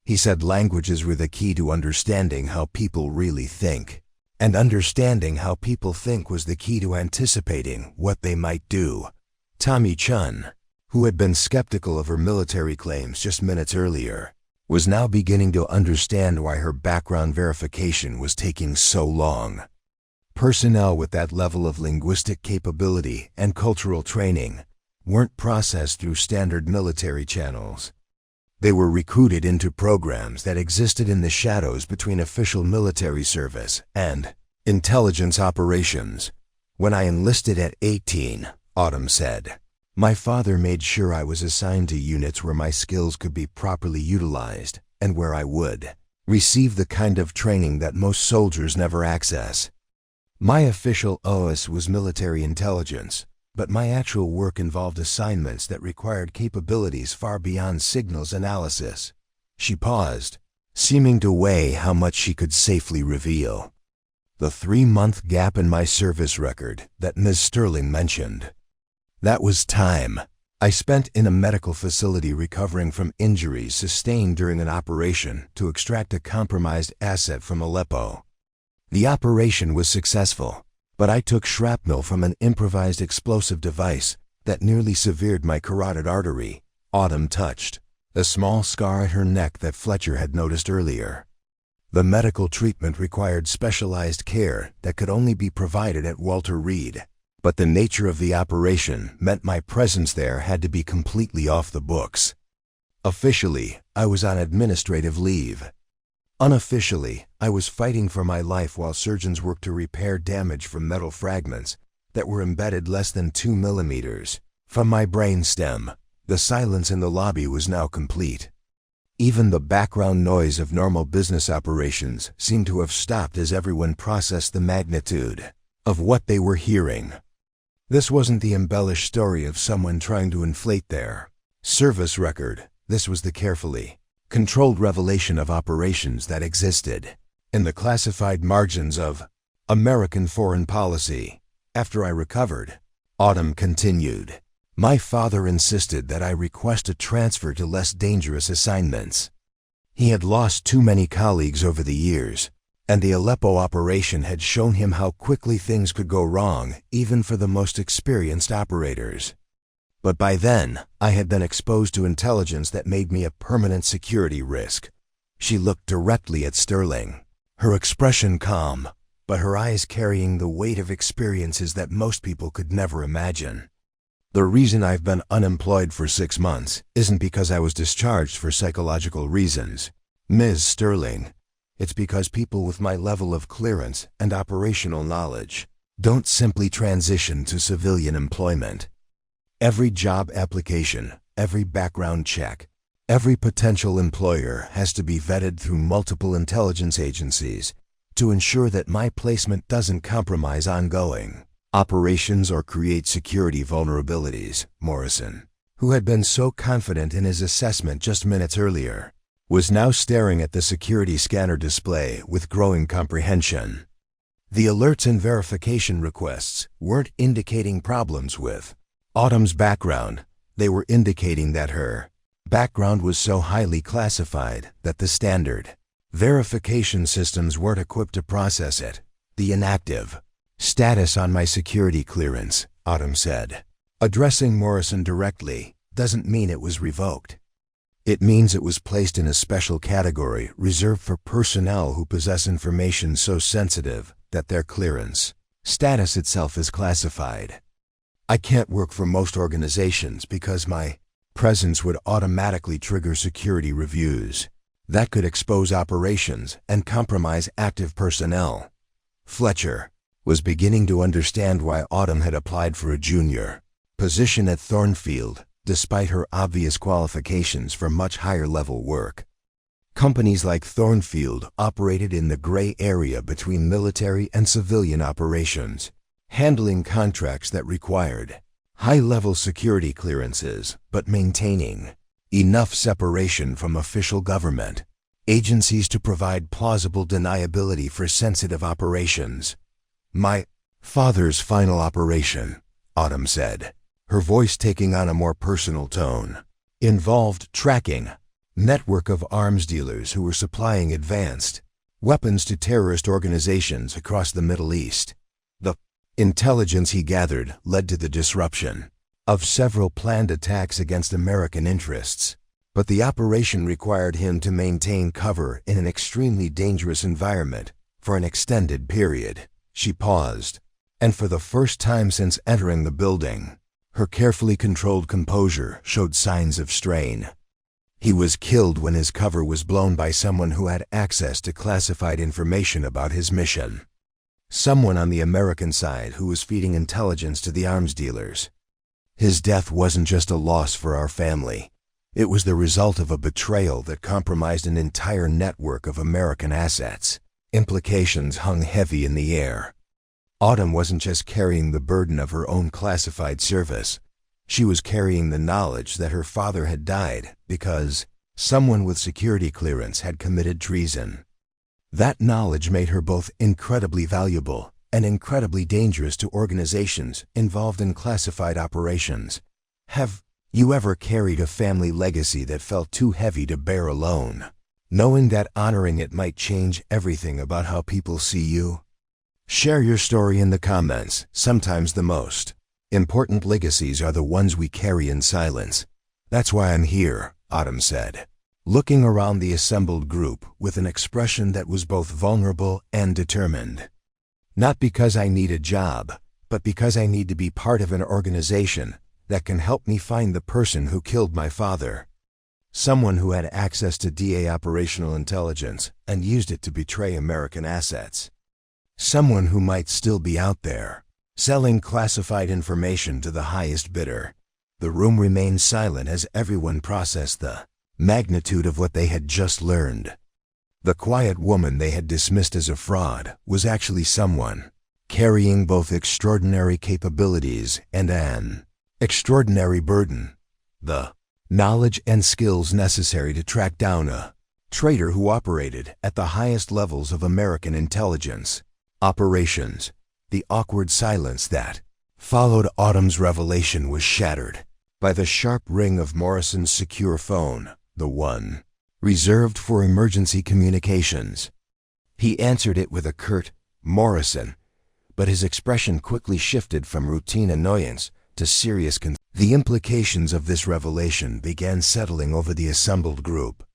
He said languages were the key to understanding how people really think, and understanding how people think was the key to anticipating what they might do. Tommy Chun, who had been skeptical of her military claims just minutes earlier, was now beginning to understand why her background verification was taking so long. Personnel with that level of linguistic capability and cultural training weren't processed through standard military channels. They were recruited into programs that existed in the shadows between official military service and intelligence operations. When I enlisted at 18, Autumn said, my father made sure I was assigned to units where my skills could be properly utilized and where I would receive the kind of training that most soldiers never access. My official OS was military intelligence, but my actual work involved assignments that required capabilities far beyond signals analysis. She paused, seeming to weigh how much she could safely reveal. The 3-month gap in my service record that Ms. Sterling mentioned. That was time I spent in a medical facility recovering from injuries sustained during an operation to extract a compromised asset from Aleppo. The operation was successful, but I took shrapnel from an improvised explosive device that nearly severed my carotid artery. Autumn touched a small scar at her neck that Fletcher had noticed earlier. The medical treatment required specialized care that could only be provided at Walter Reed. But the nature of the operation meant my presence there had to be completely off the books. Officially, I was on administrative leave. Unofficially, I was fighting for my life while surgeons worked to repair damage from metal fragments that were embedded less than 2 millimeters from my brain stem. The silence in the lobby was now complete. Even the background noise of normal business operations seemed to have stopped as everyone processed the magnitude of what they were hearing. This wasn't the embellished story of someone trying to inflate their service record. This was the carefully controlled revelation of operations that existed in the classified margins of American foreign policy. After I recovered, Autumn continued, my father insisted that I request a transfer to less dangerous assignments. He had lost too many colleagues over the years, and the Aleppo operation had shown him how quickly things could go wrong, even for the most experienced operators. But by then, I had been exposed to intelligence that made me a permanent security risk. She looked directly at Sterling, her expression calm, but her eyes carrying the weight of experiences that most people could never imagine. The reason I've been unemployed for 6 months isn't because I was discharged for psychological reasons, Ms. Sterling. It's because people with my level of clearance and operational knowledge don't simply transition to civilian employment. Every job application, every background check, Every potential employer has to be vetted through multiple intelligence agencies to ensure that my placement doesn't compromise ongoing operations or create security vulnerabilities. Morrison, who had been so confident in his assessment just minutes earlier, was now staring at the security scanner display with growing comprehension. The alerts and verification requests weren't indicating problems with Autumn's background. They were indicating that her background was so highly classified that the standard verification systems weren't equipped to process it. The inactive status on my security clearance, Autumn said, addressing Morrison directly, doesn't mean it was revoked. It means it was placed in a special category reserved for personnel who possess information so sensitive that their clearance status itself is classified. I can't work for most organizations because my presence would automatically trigger security reviews. That could expose operations and compromise active personnel. Fletcher was beginning to understand why Autumn had applied for a junior position at Thornfield, despite her obvious qualifications for much higher level work. Companies like Thornfield operated in the gray area between military and civilian operations, handling contracts that required high-level security clearances but maintaining enough separation from official government agencies to provide plausible deniability for sensitive operations. My father's final operation, Autumn said, her voice taking on a more personal tone, involved tracking network of arms dealers who were supplying advanced weapons to terrorist organizations across the Middle East. The intelligence he gathered led to the disruption of several planned attacks against American interests, but the operation required him to maintain cover in an extremely dangerous environment for an extended period. She paused, and for the first time since entering the building, her carefully controlled composure showed signs of strain. He was killed when his cover was blown by someone who had access to classified information about his mission. Someone on the American side who was feeding intelligence to the arms dealers. His death wasn't just a loss for our family. It was the result of a betrayal that compromised an entire network of American assets. Implications hung heavy in the air. Autumn wasn't just carrying the burden of her own classified service. She was carrying the knowledge that her father had died because someone with security clearance had committed treason. That knowledge made her both incredibly valuable and incredibly dangerous to organizations involved in classified operations. Have you ever carried a family legacy that felt too heavy to bear alone, knowing that honoring it might change everything about how people see you? Share your story in the comments. Sometimes the most important legacies are the ones we carry in silence. That's why I'm here, Autumn said, looking around the assembled group with an expression that was both vulnerable and determined. Not because I need a job, but because I need to be part of an organization that can help me find the person who killed my father. Someone who had access to DA operational intelligence and used it to betray American assets. Someone who might still be out there, selling classified information to the highest bidder. The room remained silent as everyone processed the magnitude of what they had just learned. The quiet woman they had dismissed as a fraud was actually someone carrying both extraordinary capabilities and an extraordinary burden. The knowledge and skills necessary to track down a traitor who operated at the highest levels of American intelligence operations. The awkward silence that followed Autumn's revelation was shattered by the sharp ring of Morrison's secure phone, the one reserved for emergency communications. He answered it with a curt, "Morrison," but his expression quickly shifted from routine annoyance to serious concern. The implications of this revelation began settling over the assembled group.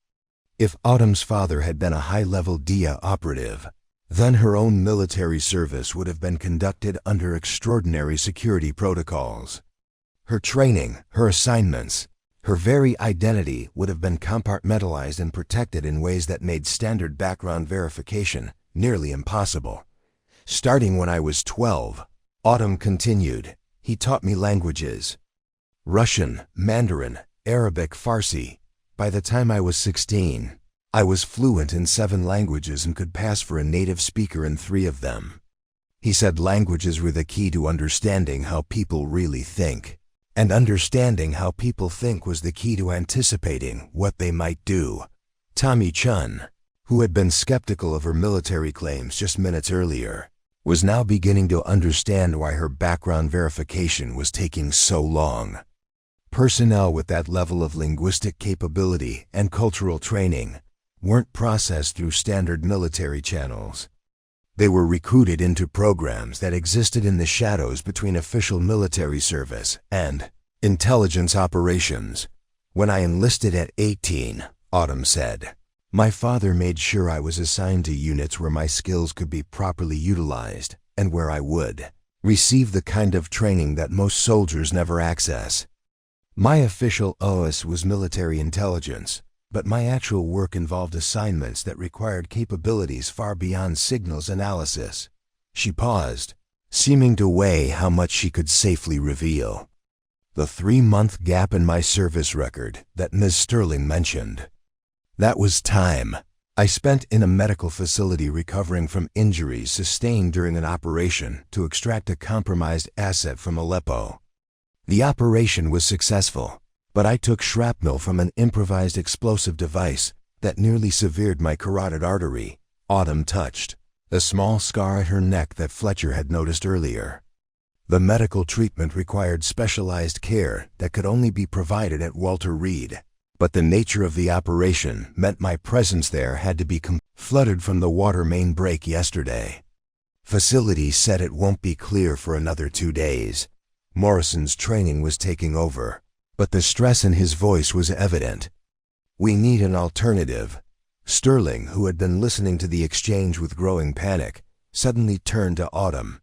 If Autumn's father had been a high-level DIA operative, then her own military service would have been conducted under extraordinary security protocols. Her training, her assignments, her very identity would have been compartmentalized and protected in ways that made standard background verification nearly impossible. Starting when I was 12, Autumn continued, he taught me languages. Russian, Mandarin, Arabic, Farsi. By the time I was 16, I was fluent in 7 languages and could pass for a native speaker in 3 of them. He said languages were the key to understanding how people really think, and understanding how people think was the key to anticipating what they might do. Tommy Chun, who had been skeptical of her military claims just minutes earlier, was now beginning to understand why her background verification was taking so long. Personnel with that level of linguistic capability and cultural training weren't processed through standard military channels. They were recruited into programs that existed in the shadows between official military service and intelligence operations. When I enlisted at 18, Autumn said, my father made sure I was assigned to units where my skills could be properly utilized and where I would receive the kind of training that most soldiers never access. My official OS was military intelligence, but my actual work involved assignments that required capabilities far beyond signals analysis. She paused, seeming to weigh how much she could safely reveal. The 3-month gap in my service record that Ms. Sterling mentioned. That was time I spent in a medical facility recovering from injuries sustained during an operation to extract a compromised asset from Aleppo. The operation was successful, but I took shrapnel from an improvised explosive device that nearly severed my carotid artery. Autumn touched a small scar at her neck that Fletcher had noticed earlier. The medical treatment required specialized care that could only be provided at Walter Reed, but the nature of the operation meant my presence there had to be flooded from the water main break yesterday. Facility said it won't be clear for another 2 days. Morrison's training was taking over, but the stress in his voice was evident. We need an alternative. Sterling, who had been listening to the exchange with growing panic, suddenly turned to Autumn.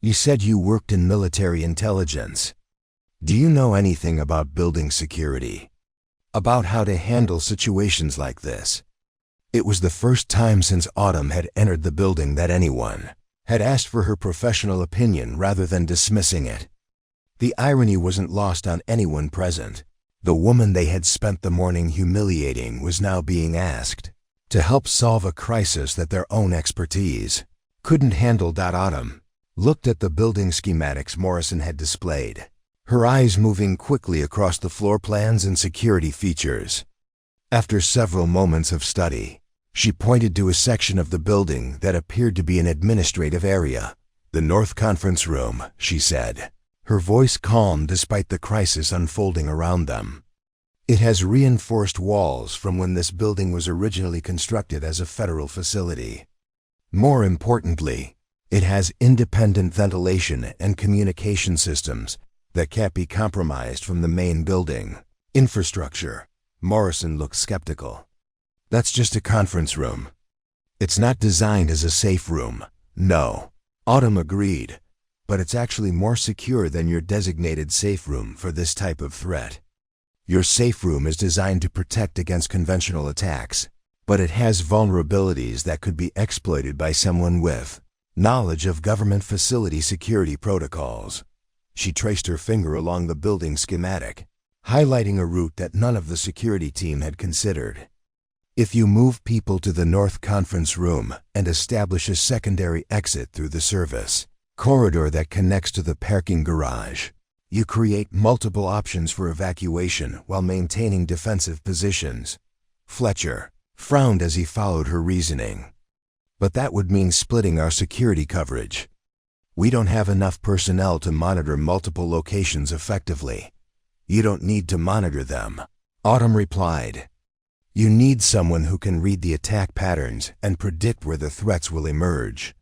You said you worked in military intelligence. Do you know anything about building security? About how to handle situations like this? It was the first time since Autumn had entered the building that anyone had asked for her professional opinion rather than dismissing it. The irony wasn't lost on anyone present. The woman they had spent the morning humiliating was now being asked to help solve a crisis that their own expertise couldn't handle. Autumn looked at the building schematics Morrison had displayed, her eyes moving quickly across the floor plans and security features. After several moments of study, she pointed to a section of the building that appeared to be an administrative area. The North Conference Room, she said, her voice calm despite the crisis unfolding around them. It has reinforced walls from when this building was originally constructed as a federal facility. More importantly, it has independent ventilation and communication systems that can't be compromised from the main building infrastructure. Morrison looked skeptical. That's just a conference room. It's not designed as a safe room. No. Autumn agreed. But it's actually more secure than your designated safe room for this type of threat. Your safe room is designed to protect against conventional attacks, but it has vulnerabilities that could be exploited by someone with knowledge of government facility security protocols. She traced her finger along the building schematic, highlighting a route that none of the security team had considered. If you move people to the North Conference Room and establish a secondary exit through the service corridor that connects to the parking garage, you create multiple options for evacuation while maintaining defensive positions. Fletcher frowned as he followed her reasoning. But that would mean splitting our security coverage. We don't have enough personnel to monitor multiple locations effectively. You don't need to monitor them, Autumn replied. You need someone who can read the attack patterns and predict where the threats will emerge.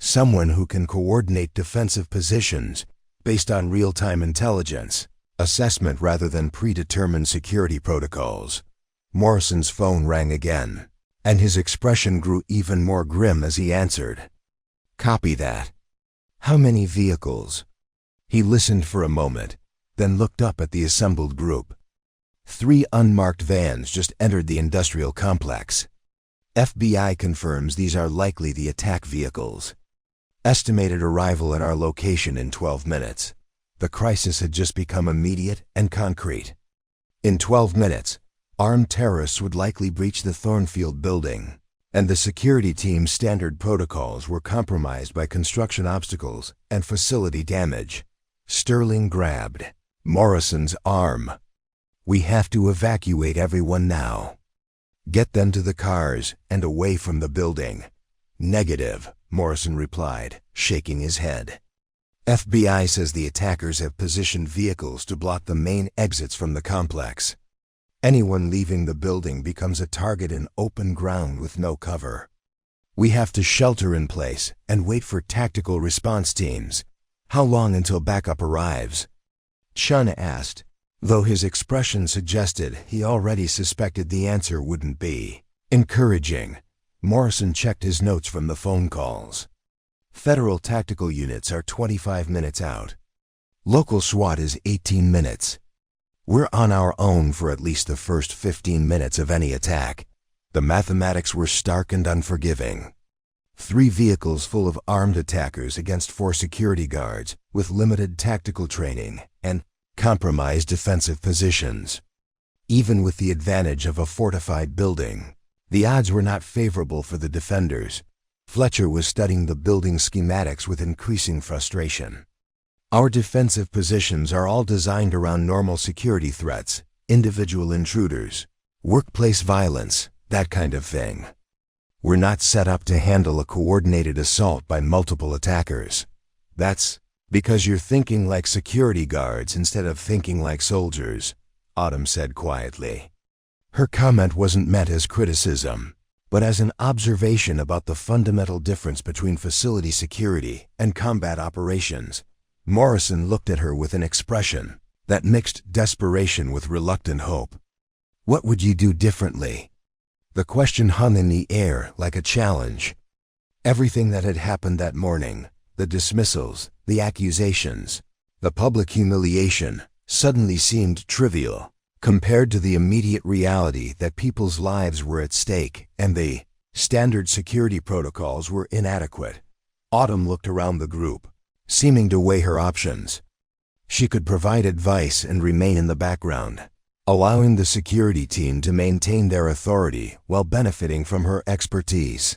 Someone who can coordinate defensive positions based on real-time intelligence assessment rather than predetermined security protocols. Morrison's phone rang again, and his expression grew even more grim as he answered. Copy that. How many vehicles? He listened for a moment, then looked up at the assembled group. 3 unmarked vans just entered the industrial complex. FBI confirms these are likely the attack vehicles. Estimated arrival at our location in 12 minutes. The crisis had just become immediate and concrete. In 12 minutes, Armed terrorists would likely breach the Thornfield building, and the security team's standard protocols were compromised by construction obstacles and facility damage. Sterling grabbed Morrison's arm. "We have to evacuate everyone now. Get them to the cars and away from the building." "Negative," Morrison replied, shaking his head. "FBI says the attackers have positioned vehicles to block the main exits from the complex. Anyone leaving the building becomes a target in open ground with no cover. We have to shelter in place and wait for tactical response teams." "How long until backup arrives?" Chun asked, though his expression suggested he already suspected the answer wouldn't be encouraging. Morrison checked his notes from the phone calls. "Federal tactical units are 25 minutes out. Local SWAT is 18 minutes. We're on our own for at least the first 15 minutes of any attack." The mathematics were stark and unforgiving. 3 vehicles full of armed attackers against 4 security guards with limited tactical training and compromised defensive positions. Even with the advantage of a fortified building, the odds were not favorable for the defenders. Fletcher was studying the building schematics with increasing frustration. "Our defensive positions are all designed around normal security threats, individual intruders, workplace violence, that kind of thing. We're not set up to handle a coordinated assault by multiple attackers." "That's because you're thinking like security guards instead of thinking like soldiers," Autumn said quietly. Her comment wasn't meant as criticism, but as an observation about the fundamental difference between facility security and combat operations. Morrison looked at her with an expression that mixed desperation with reluctant hope. "What would you do differently?" The question hung in the air like a challenge. Everything that had happened that morning, the dismissals, the accusations, the public humiliation, suddenly seemed trivial compared to the immediate reality that people's lives were at stake and the standard security protocols were inadequate. Autumn looked around the group, seeming to weigh her options. She could provide advice and remain in the background, allowing the security team to maintain their authority while benefiting from her expertise.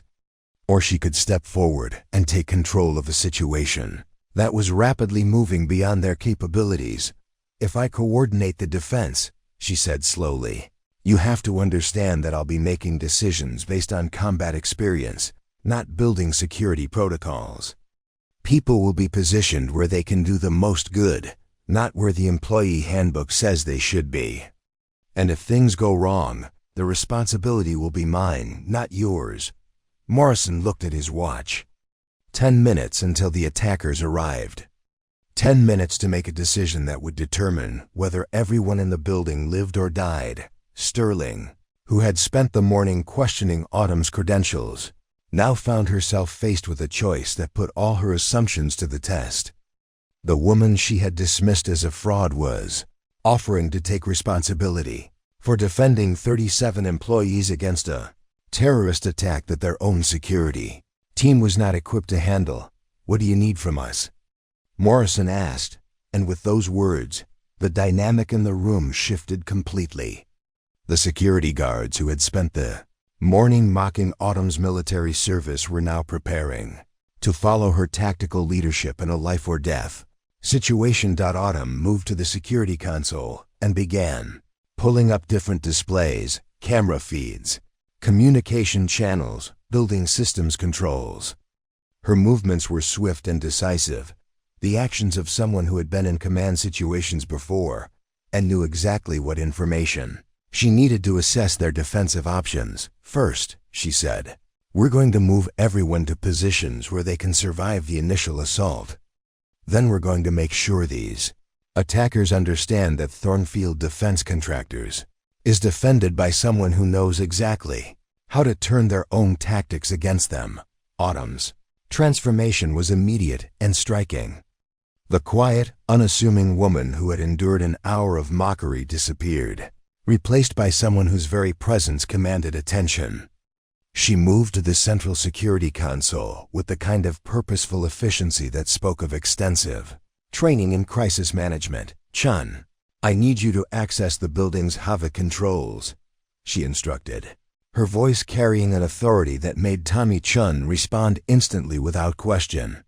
Or she could step forward and take control of a situation that was rapidly moving beyond their capabilities. "If I coordinate the defense," she said slowly, "you have to understand that I'll be making decisions based on combat experience, not building security protocols. People will be positioned where they can do the most good, not where the employee handbook says they should be. And if things go wrong, the responsibility will be mine, not yours." Morrison looked at his watch. 10 minutes until the attackers arrived. 10 minutes to make a decision that would determine whether everyone in the building lived or died. Sterling, who had spent the morning questioning Autumn's credentials, now found herself faced with a choice that put all her assumptions to the test. The woman she had dismissed as a fraud was offering to take responsibility for defending 37 employees against a terrorist attack that their own security team was not equipped to handle. "What do you need from us?" Morrison asked, and with those words, the dynamic in the room shifted completely. The security guards who had spent the morning mocking Autumn's military service were now preparing to follow her tactical leadership in a life or death situation. Autumn moved to the security console and began pulling up different displays, camera feeds, communication channels, building systems controls. Her movements were swift and decisive, the actions of someone who had been in command situations before and knew exactly what information she needed to assess their defensive options. "First," she said, "we're going to move everyone to positions where they can survive the initial assault. Then we're going to make sure these attackers understand that Thornfield Defense Contractors is defended by someone who knows exactly how to turn their own tactics against them." Autumn's transformation was immediate and striking. The quiet, unassuming woman who had endured an hour of mockery disappeared, replaced by someone whose very presence commanded attention. She moved to the central security console with the kind of purposeful efficiency that spoke of extensive training in crisis management. "Chun, I need you to access the building's HAVA controls. she instructed, her voice carrying an authority that made Tommy Chun respond instantly without question.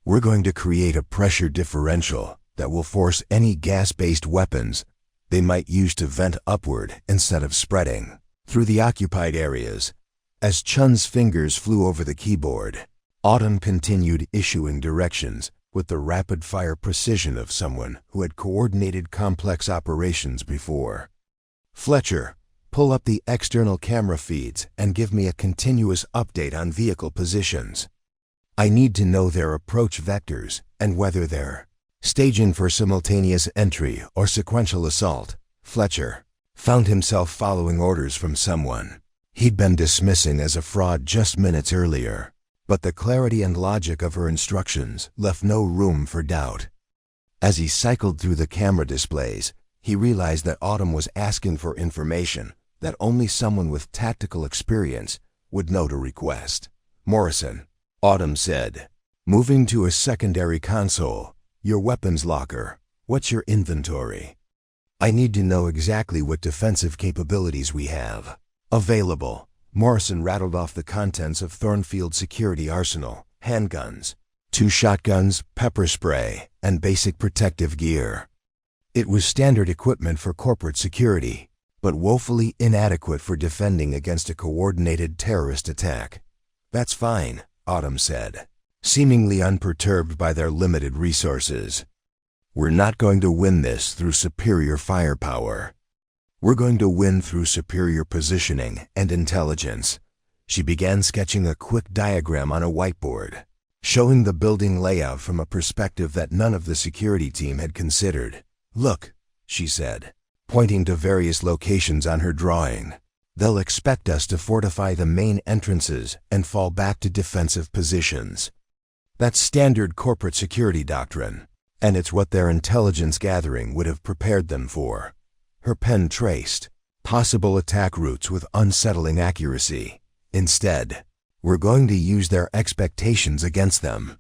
We're going to create a pressure differential that will force any gas-based weapons they might use to vent upward instead of spreading through the occupied areas. As Chun's fingers flew over the keyboard, Autumn continued issuing directions with the rapid-fire precision of someone who had coordinated complex operations before. Fletcher, pull up the external camera feeds and give me a continuous update on vehicle positions. I need to know their approach vectors and whether they're staging for simultaneous entry or sequential assault. Fletcher found himself following orders from someone he'd been dismissing as a fraud just minutes earlier, but the clarity and logic of her instructions left no room for doubt. As he cycled through the camera displays, he realized that Autumn was asking for information that only someone with tactical experience would know to request. Morrison, Autumn said, moving to a secondary console, your weapons locker, what's your inventory? I need to know exactly what defensive capabilities we have available. Morrison rattled off the contents of Thornfield's security arsenal: handguns, 2 shotguns, pepper spray, and basic protective gear. It was standard equipment for corporate security, but woefully inadequate for defending against a coordinated terrorist attack. That's fine, Autumn said, seemingly unperturbed by their limited resources. We're not going to win this through superior firepower. We're going to win through superior positioning and intelligence. She began sketching a quick diagram on a whiteboard, showing the building layout from a perspective that none of the security team had considered. Look, she said, pointing to various locations on her drawing. They'll expect us to fortify the main entrances and fall back to defensive positions. That's standard corporate security doctrine, and it's what their intelligence gathering would have prepared them for. Her pen traced possible attack routes with unsettling accuracy. Instead, we're going to use their expectations against them.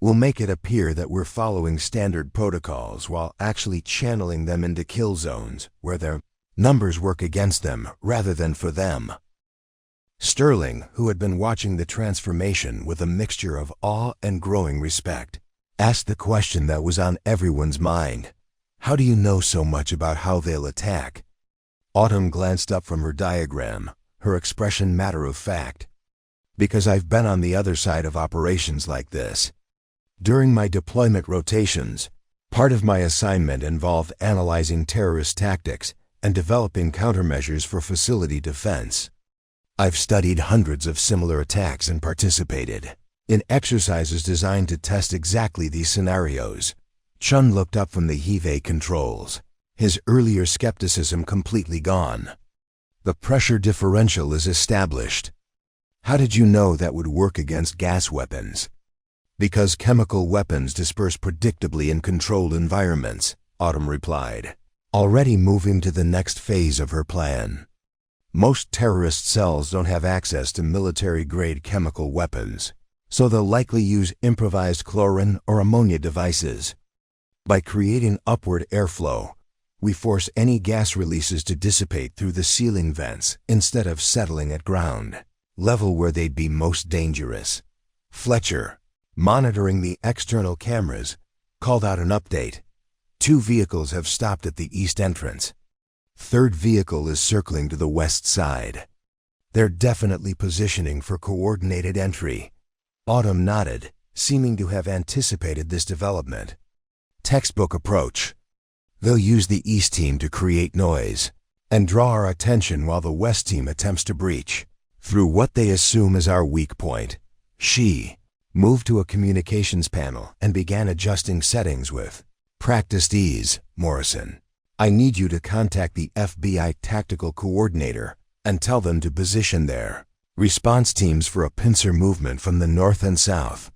We'll make it appear that we're following standard protocols while actually channeling them into kill zones where their numbers work against them rather than for them. Sterling, who had been watching the transformation with a mixture of awe and growing respect, asked the question that was on everyone's mind. How do you know so much about how they'll attack? Autumn glanced up from her diagram, her expression matter-of-fact. Because I've been on the other side of operations like this. During my deployment rotations, part of my assignment involved analyzing terrorist tactics and developing countermeasures for facility defense. I've studied hundreds of similar attacks and participated in exercises designed to test exactly these scenarios. Chun looked up from the Heave controls, his earlier skepticism completely gone. The pressure differential is established. How did you know that would work against gas weapons? Because chemical weapons disperse predictably in controlled environments, Autumn replied, already moving to the next phase of her plan. Most terrorist cells don't have access to military-grade chemical weapons, so they'll likely use improvised chlorine or ammonia devices. By creating upward airflow, we force any gas releases to dissipate through the ceiling vents instead of settling at ground level where they'd be most dangerous. Fletcher, monitoring the external cameras, called out an update. 2 vehicles have stopped at the east entrance. 3rd vehicle is circling to the west side. They're definitely positioning for coordinated entry. Autumn nodded, seeming to have anticipated this development. Textbook approach. They'll use the east team to create noise and draw our attention while the west team attempts to breach through what they assume is our weak point. She moved to a communications panel and began adjusting settings with practiced ease. Morrison, I need you to contact the FBI tactical coordinator and tell them to position their response teams for a pincer movement from the north and south.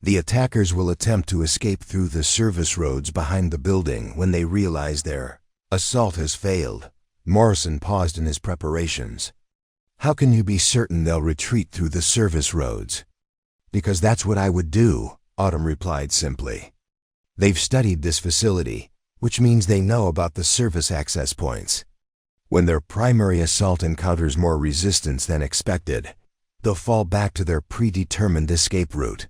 The attackers will attempt to escape through the service roads behind the building when they realize their assault has failed. Morrison paused in his preparations. How can you be certain they'll retreat through the service roads? Because that's what I would do, Autumn replied simply. They've studied this facility, which means they know about the service access points. When their primary assault encounters more resistance than expected, they'll fall back to their predetermined escape route.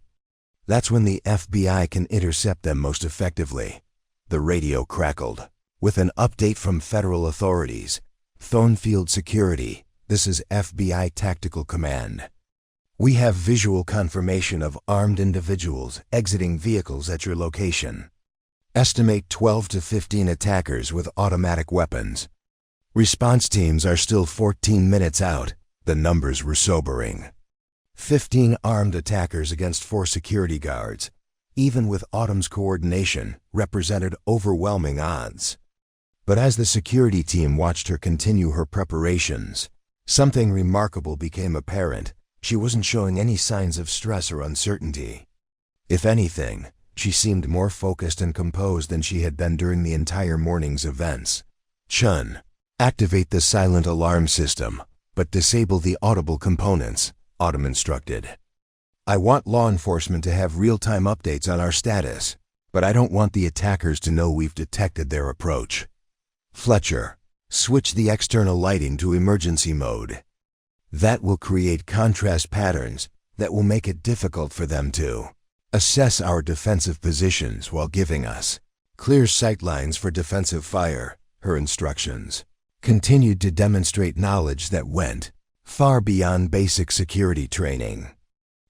That's when the FBI can intercept them most effectively. The radio crackled. With an update from federal authorities. Thornfield Security, this is FBI Tactical Command. We have visual confirmation of armed individuals exiting vehicles at your location. Estimate 12 to 15 attackers with automatic weapons. Response teams are still 14 minutes out. The numbers were sobering. 15 armed attackers against 4 security guards, even with Autumn's coordination, represented overwhelming odds. But as the security team watched her continue her preparations, something remarkable became apparent. She wasn't showing any signs of stress or uncertainty. If anything, she seemed more focused and composed than she had been during the entire morning's events. "Chun, activate the silent alarm system, but disable the audible components," Autumn instructed. "I want law enforcement to have real-time updates on our status, but I don't want the attackers to know we've detected their approach. Fletcher, switch the external lighting to emergency mode. That will create contrast patterns that will make it difficult for them to assess our defensive positions while giving us clear sightlines for defensive fire," her instructions continued to demonstrate knowledge that went far beyond basic security training.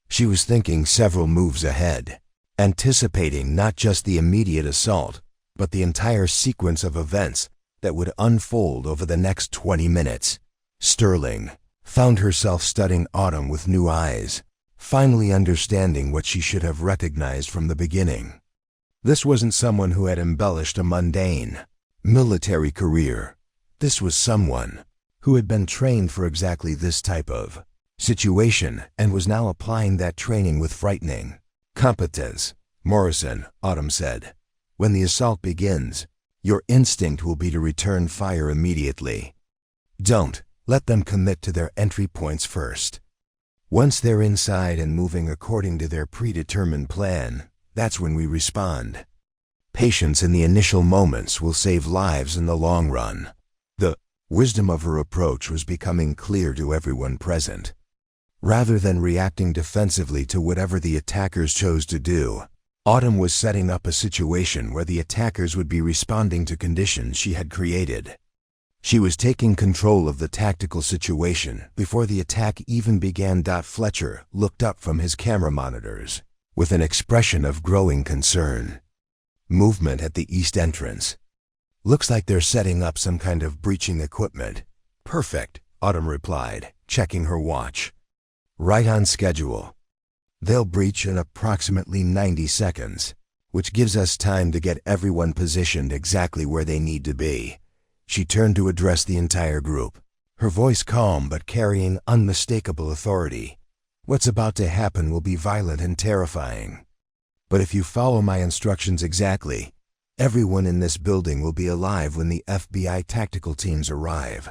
She was thinking several moves ahead, anticipating not just the immediate assault, but the entire sequence of events that would unfold over the next 20 minutes. Sterling found herself studying Autumn with new eyes, finally understanding what she should have recognized from the beginning. This wasn't someone who had embellished a mundane military career. This was someone who had been trained for exactly this type of situation and was now applying that training with frightening competence. "Morrison," Autumn said, "when the assault begins, your instinct will be to return fire immediately. Don't let them commit to their entry points first. Once they're inside and moving according to their predetermined plan, that's when we respond. Patience in the initial moments will save lives in the long run." The wisdom of her approach was becoming clear to everyone present. Rather than reacting defensively to whatever the attackers chose to do, Autumn was setting up a situation where the attackers would be responding to conditions she had created. She was taking control of the tactical situation before the attack even began. Fletcher looked up from his camera monitors with an expression of growing concern. "Movement at the east entrance. Looks like they're setting up some kind of breaching equipment." "Perfect," Autumn replied, checking her watch. "Right on schedule. They'll breach in approximately 90 seconds, which gives us time to get everyone positioned exactly where they need to be." She turned to address the entire group, her voice calm but carrying unmistakable authority. "What's about to happen will be violent and terrifying. But if you follow my instructions exactly, everyone in this building will be alive when the FBI tactical teams arrive.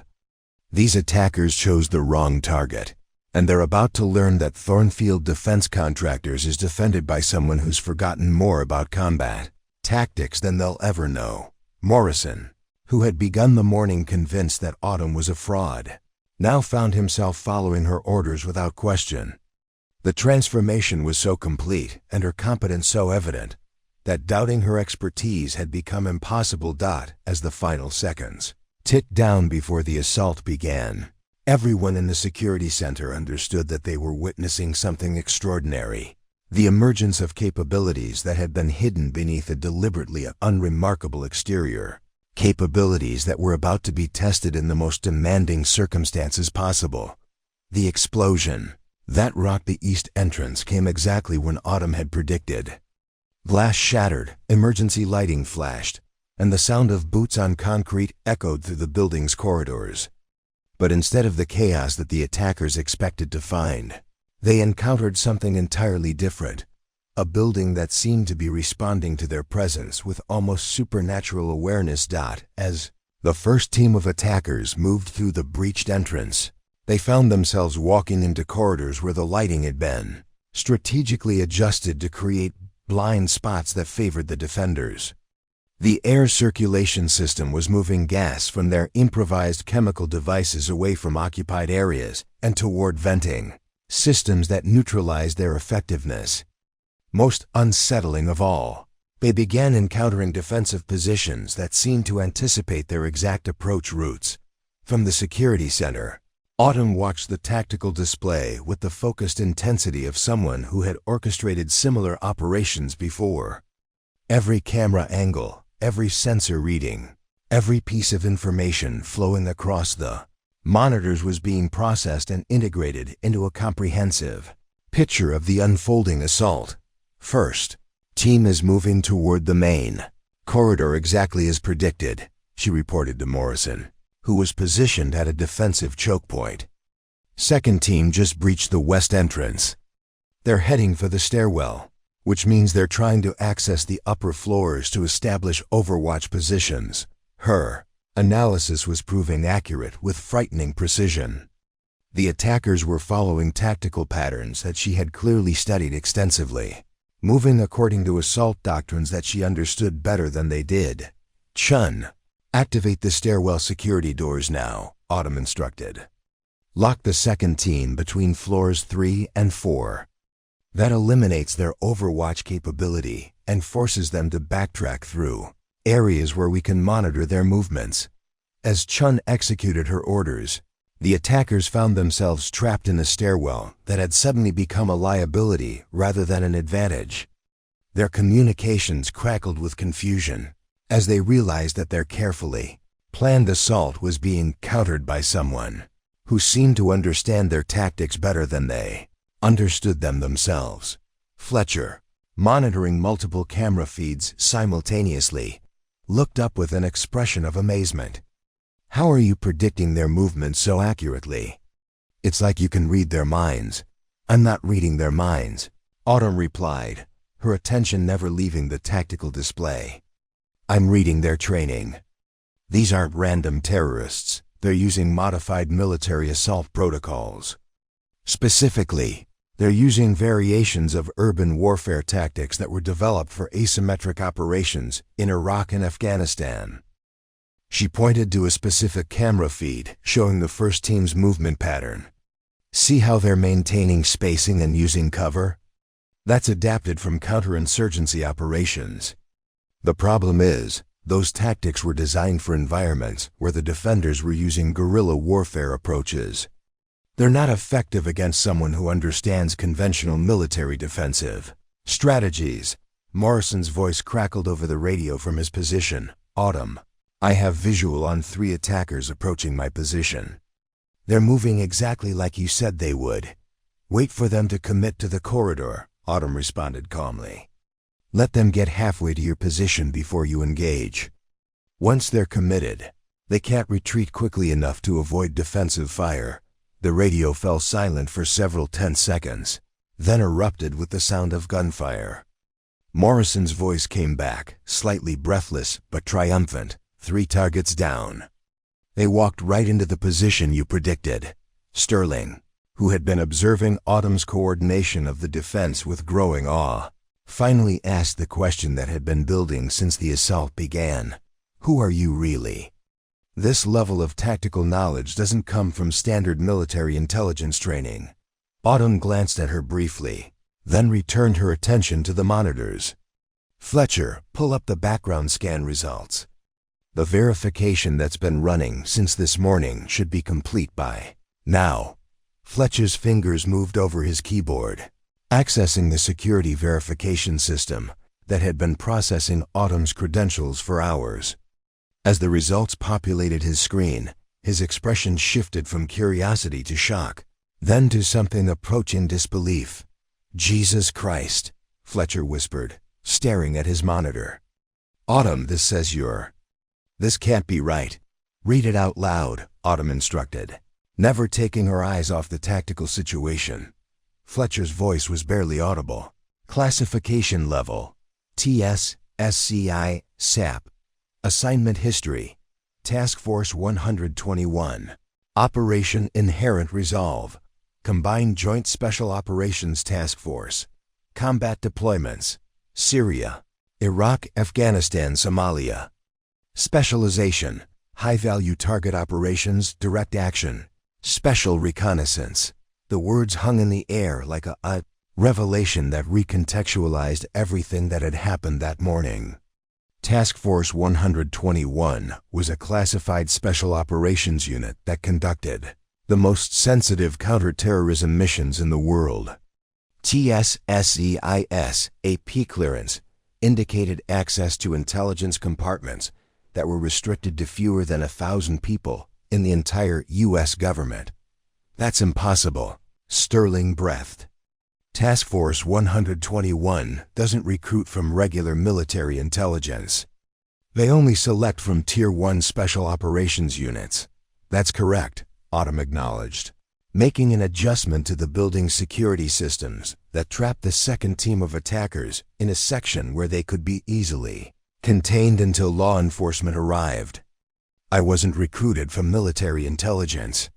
These attackers chose the wrong target, and they're about to learn that Thornfield Defense Contractors is defended by someone who's forgotten more about combat tactics than they'll ever know." Morrison, who had begun the morning convinced that Autumn was a fraud, now found himself following her orders without question. The transformation was so complete and her competence so evident that doubting her expertise had become impossible. As the final seconds ticked down before the assault began, everyone in the security center understood that they were witnessing something extraordinary. The emergence of capabilities that had been hidden beneath a deliberately unremarkable exterior. Capabilities that were about to be tested in the most demanding circumstances possible. The explosion that rocked the east entrance came exactly when Autumn had predicted. Glass shattered, emergency lighting flashed, and the sound of boots on concrete echoed through the building's corridors. But instead of the chaos that the attackers expected to find, they encountered something entirely different. A building that seemed to be responding to their presence with almost supernatural awareness. As the first team of attackers moved through the breached entrance, they found themselves walking into corridors where the lighting had been strategically adjusted to create blind spots that favored the defenders. The air circulation system was moving gas from their improvised chemical devices away from occupied areas and toward venting systems that neutralized their effectiveness. Most unsettling of all, they began encountering defensive positions that seemed to anticipate their exact approach routes. From the security center, Autumn watched the tactical display with the focused intensity of someone who had orchestrated similar operations before. Every camera angle, every sensor reading, every piece of information flowing across the monitors was being processed and integrated into a comprehensive picture of the unfolding assault. First, team is moving toward the main corridor exactly as predicted, she reported to Morrison, who was positioned at a defensive choke point. Second team just breached the west entrance. They're heading for the stairwell, which means they're trying to access the upper floors to establish overwatch positions. Her analysis was proving accurate with frightening precision. The attackers were following tactical patterns that she had clearly studied extensively, moving according to assault doctrines that she understood better than they did. Chun, activate the stairwell security doors now, Autumn instructed. Lock the second team between floors 3 and 4. That eliminates their overwatch capability and forces them to backtrack through areas where we can monitor their movements. As Chun executed her orders, the attackers found themselves trapped in a stairwell that had suddenly become a liability rather than an advantage. Their communications crackled with confusion as they realized that their carefully planned assault was being countered by someone who seemed to understand their tactics better than they understood them themselves. Fletcher, monitoring multiple camera feeds simultaneously, looked up with an expression of amazement. How are you predicting their movements so accurately? It's like you can read their minds. I'm not reading their minds, Autumn replied, her attention never leaving the tactical display. I'm reading their training. These aren't random terrorists. They're using modified military assault protocols. Specifically, they're using variations of urban warfare tactics that were developed for asymmetric operations in Iraq and Afghanistan. She pointed to a specific camera feed showing the first team's movement pattern. See how they're maintaining spacing and using cover? That's adapted from counterinsurgency operations. The problem is, those tactics were designed for environments where the defenders were using guerrilla warfare approaches. They're not effective against someone who understands conventional military defensive strategies. Morrison's voice crackled over the radio from his position. Autumn, I have visual on 3 attackers approaching my position. They're moving exactly like you said they would. Wait for them to commit to the corridor, Autumn responded calmly. Let them get halfway to your position before you engage. Once they're committed, they can't retreat quickly enough to avoid defensive fire. The radio fell silent for several tense seconds, then erupted with the sound of gunfire. Morrison's voice came back, slightly breathless but triumphant. 3 targets down. They walked right into the position you predicted. Sterling, who had been observing Autumn's coordination of the defense with growing awe, finally asked the question that had been building since the assault began. Who are you really? This level of tactical knowledge doesn't come from standard military intelligence training. Autumn glanced at her briefly, then returned her attention to the monitors. Fletcher, pull up the background scan results. The verification that's been running since this morning should be complete by now. Fletcher's fingers moved over his keyboard, accessing the security verification system that had been processing Autumn's credentials for hours. As the results populated his screen, his expression shifted from curiosity to shock, then to something approaching disbelief. Jesus Christ, Fletcher whispered, staring at his monitor. Autumn, this says you're... This can't be right. Read it out loud, Autumn instructed, never taking her eyes off the tactical situation. Fletcher's voice was barely audible. Classification level, TS, SCI, SAP. Assignment history, Task Force 121. Operation Inherent Resolve, Combined Joint Special Operations Task Force. Combat deployments, Syria, Iraq, Afghanistan, Somalia. Specialization, high-value target operations, direct action, special reconnaissance. The words hung in the air like a revelation that recontextualized everything that had happened that morning. Task Force 121 was a classified special operations unit that conducted the most sensitive counterterrorism missions in the world. TSSCIS AP clearance indicated access to intelligence compartments that were restricted to fewer than 1,000 people in the entire U.S. government. That's impossible, Sterling breathed. Task Force 121 doesn't recruit from regular military intelligence. They only select from Tier 1 special operations units. That's correct, Autumn acknowledged, making an adjustment to the building's security systems that trapped the second team of attackers in a section where they could be easily contained until law enforcement arrived. I wasn't recruited from military intelligence.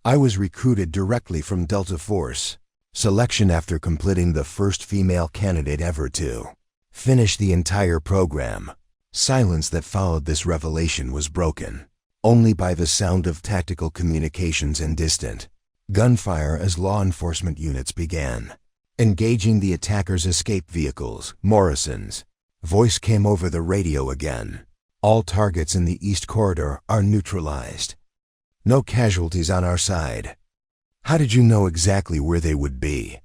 I was recruited directly from Delta Force. Selection after completing the first female candidate ever to finish the entire program. Silence that followed this revelation was broken only by the sound of tactical communications and distant gunfire as law enforcement units began engaging the attackers' escape vehicles. Morrison's voice came over the radio again. All targets in the East Corridor are neutralized. No casualties on our side. How did you know exactly where they would be?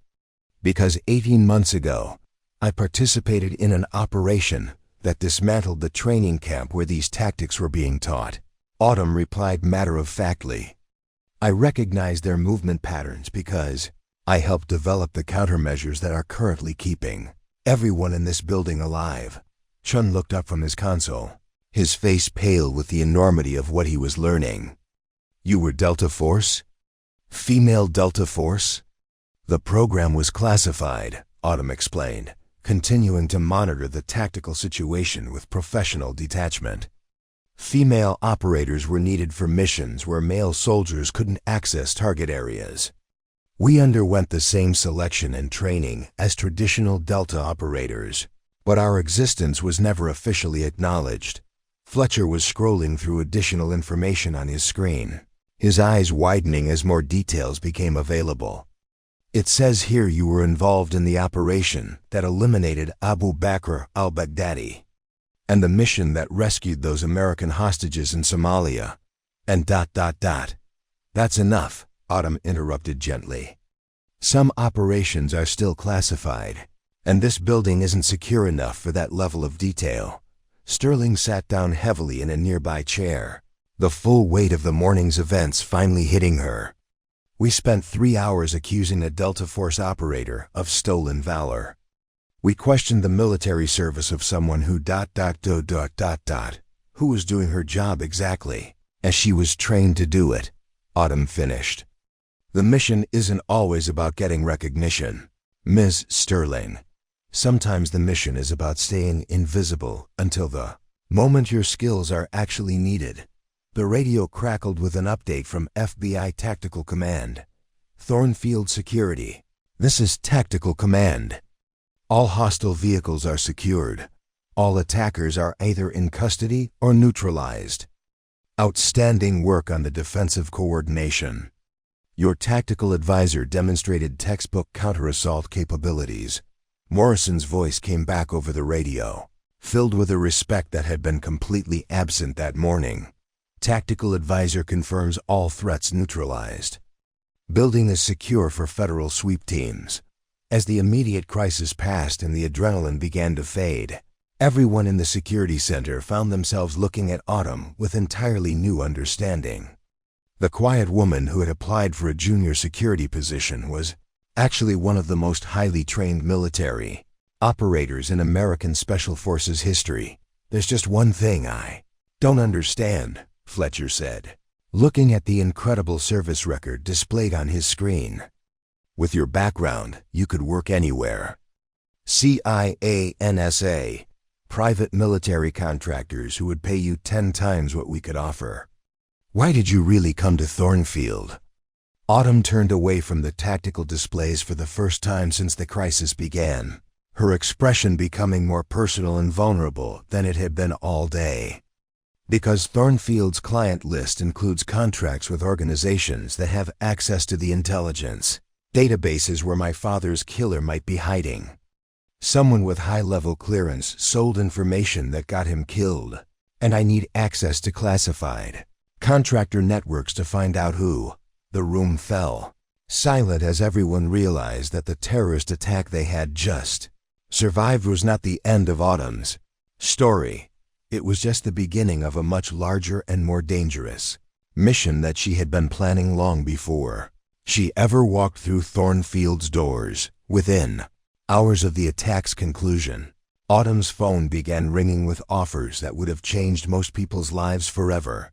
Because 18 months ago, I participated in an operation that dismantled the training camp where these tactics were being taught. Autumn replied matter-of-factly. I recognized their movement patterns because I helped develop the countermeasures that are currently keeping everyone in this building alive. Chun looked up from his console, his face pale with the enormity of what he was learning. You were Delta Force? Female Delta Force? The program was classified, Autumn explained, continuing to monitor the tactical situation with professional detachment. Female operators were needed for missions where male soldiers couldn't access target areas. We underwent the same selection and training as traditional Delta operators, but our existence was never officially acknowledged. Fletcher was scrolling through additional information on his screen, his eyes widening as more details became available. It says here you were involved in the operation that eliminated Abu Bakr al-Baghdadi, and the mission that rescued those American hostages in Somalia, and ... That's enough, Autumn interrupted gently. Some operations are still classified, and this building isn't secure enough for that level of detail. Sterling sat down heavily in a nearby chair, the full weight of the morning's events finally hitting her. We spent 3 hours accusing a Delta Force operator of stolen valor. We questioned the military service of someone who ... who was doing her job exactly as she was trained to do it, Autumn finished. The mission isn't always about getting recognition, Ms. Sterling. Sometimes the mission is about staying invisible until the moment your skills are actually needed. The radio crackled with an update from FBI Tactical Command. Thornfield Security. This is Tactical Command. All hostile vehicles are secured. All attackers are either in custody or neutralized. Outstanding work on the defensive coordination. Your tactical advisor demonstrated textbook counter-assault capabilities. Morrison's voice came back over the radio, filled with a respect that had been completely absent that morning. Tactical advisor confirms all threats neutralized. Building is secure for federal sweep teams. As the immediate crisis passed and the adrenaline began to fade, everyone in the security center found themselves looking at Autumn with entirely new understanding. The quiet woman who had applied for a junior security position was actually one of the most highly trained military operators in American Special Forces history. There's just one thing I don't understand, Fletcher said, looking at the incredible service record displayed on his screen. With your background, you could work anywhere. CIA, NSA, private military contractors who would pay you 10 times what we could offer. Why did you really come to Thornfield? Autumn turned away from the tactical displays for the first time since the crisis began. her expression becoming more personal and vulnerable than it had been all day. Because Thornfield's client list includes contracts with organizations that have access to the intelligence databases where my father's killer might be hiding. Someone with high-level clearance sold information that got him killed, and I need access to classified contractor networks to find out who. The room fell silent as everyone realized that the terrorist attack they had just survived was not the end of Autumn's story. It was just the beginning of a much larger and more dangerous mission that she had been planning long before she ever walked through Thornfield's doors. Within hours of the attack's conclusion, Autumn's phone began ringing with offers that would have changed most people's lives forever.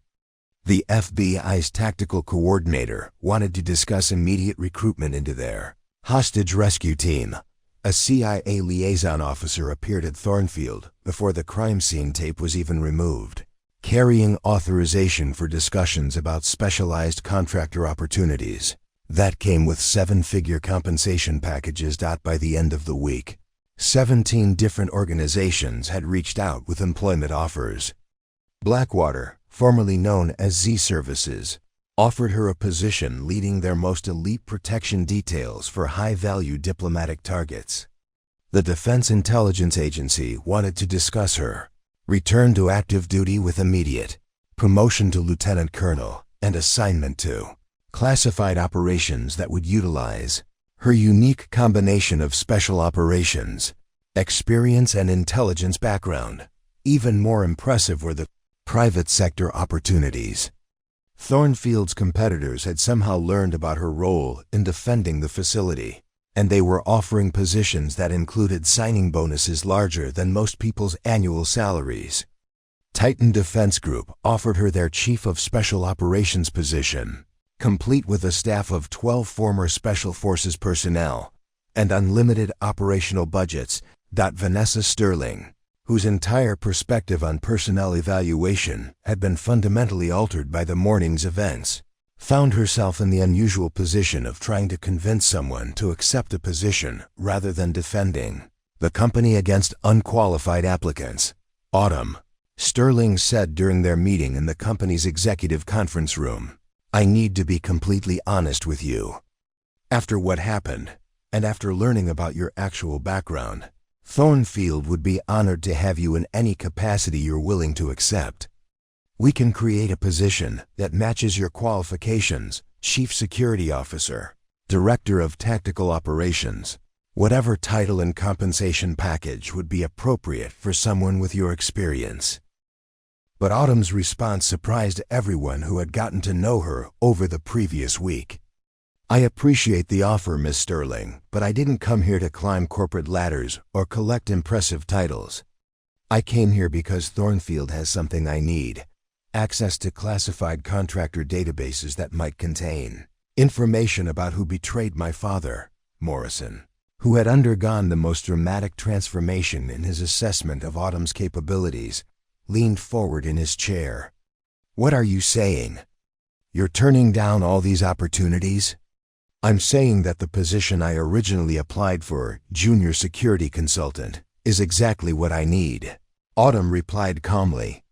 The FBI's tactical coordinator wanted to discuss immediate recruitment into their hostage rescue team. A CIA liaison officer appeared at Thornfield before the crime scene tape was even removed, carrying authorization for discussions about specialized contractor opportunities. That came with 7-figure compensation packages. By the end of the week, 17 different organizations had reached out with employment offers. Blackwater, formerly known as Z Services, offered her a position leading their most elite protection details for high-value diplomatic targets. The Defense Intelligence Agency wanted to discuss her return to active duty with immediate promotion to lieutenant colonel and assignment to classified operations that would utilize her unique combination of special operations experience and intelligence background. Even more impressive were the private sector opportunities. Thornfield's competitors had somehow learned about her role in defending the facility, and they were offering positions that included signing bonuses larger than most people's annual salaries. Titan Defense Group offered her their Chief of Special Operations position, complete with a staff of 12 former Special Forces personnel, and unlimited operational budgets. Vanessa Sterling, whose entire perspective on personnel evaluation had been fundamentally altered by the morning's events, found herself in the unusual position of trying to convince someone to accept a position rather than defending the company against unqualified applicants. Autumn, Sterling said during their meeting in the company's executive conference room, "I need to be completely honest with you. After what happened, and after learning about your actual background, Thornfield would be honored to have you in any capacity you're willing to accept. We can create a position that matches your qualifications: Chief Security Officer, Director of Tactical Operations. Whatever title and compensation package would be appropriate for someone with your experience." But Autumn's response surprised everyone who had gotten to know her over the previous week. "I appreciate the offer, Miss Sterling, but I didn't come here to climb corporate ladders or collect impressive titles. I came here because Thornfield has something I need: access to classified contractor databases that might contain information about who betrayed my father." Morrison, who had undergone the most dramatic transformation in his assessment of Autumn's capabilities, leaned forward in his chair. "What are you saying? You're turning down all these opportunities?" "I'm saying that the position I originally applied for, junior security consultant, is exactly what I need," Autumn replied calmly.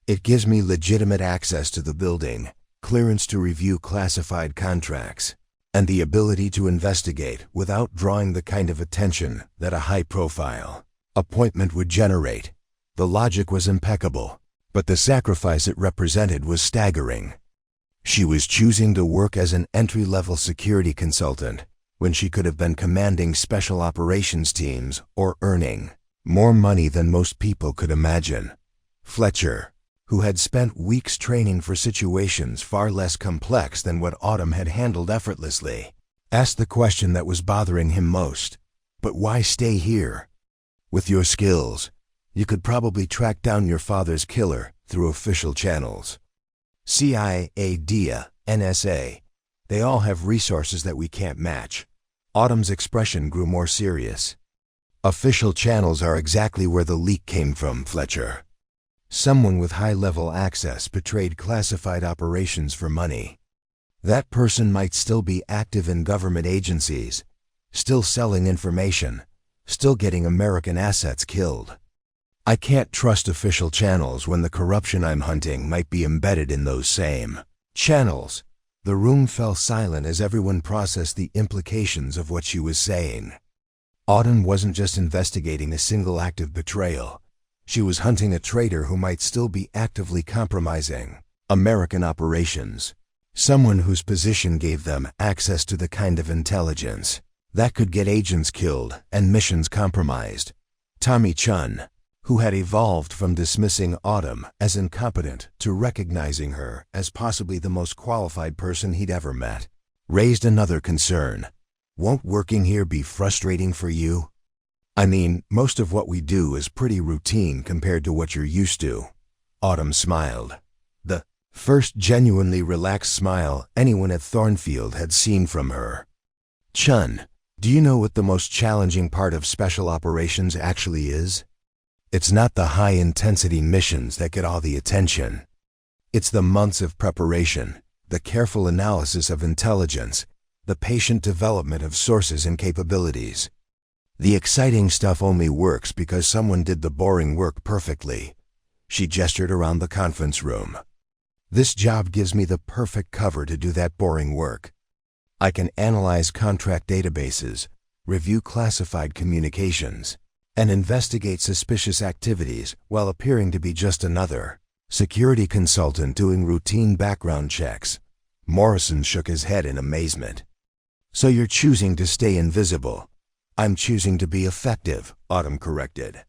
"It gives me legitimate access to the building, clearance to review classified contracts, and the ability to investigate without drawing the kind of attention that a high-profile appointment would generate." The logic was impeccable, but the sacrifice it represented was staggering. She was choosing to work as an entry-level security consultant when she could have been commanding special operations teams or earning more money than most people could imagine. Fletcher, who had spent weeks training for situations far less complex than what Autumn had handled effortlessly, asked the question that was bothering him most: "But why stay here? With your skills, you could probably track down your father's killer through official channels. CIA, DIA, NSA, they all have resources that we can't match." Autumn's expression grew more serious. "Official channels are exactly where the leak came from, Fletcher. Someone with high-level access betrayed classified operations for money. That person might still be active in government agencies, still selling information, still getting American assets killed. I can't trust official channels when the corruption I'm hunting might be embedded in those same channels. The room fell silent as everyone processed the implications of what she was saying. Autumn wasn't just investigating a single act of betrayal. She was hunting a traitor who might still be actively compromising American operations. Someone whose position gave them access to the kind of intelligence that could get agents killed and missions compromised. Tommy Chun, who had evolved from dismissing Autumn as incompetent to recognizing her as possibly the most qualified person he'd ever met, raised another concern. Won't working here be frustrating for you? I mean, most of what we do is pretty routine compared to what you're used to. Autumn smiled. The first genuinely relaxed smile anyone at Thornfield had seen from her. Chun, do you know what the most challenging part of special operations actually is? It's not the high-intensity missions that get all the attention. It's the months of preparation, the careful analysis of intelligence, the patient development of sources and capabilities. The exciting stuff only works because someone did the boring work perfectly. She gestured around the conference room. This job gives me the perfect cover to do that boring work. I can analyze contract databases, review classified communications, and investigate suspicious activities while appearing to be just another security consultant doing routine background checks. Morrison shook his head in amazement. So you're choosing to stay invisible. I'm choosing to be effective, Autumn corrected.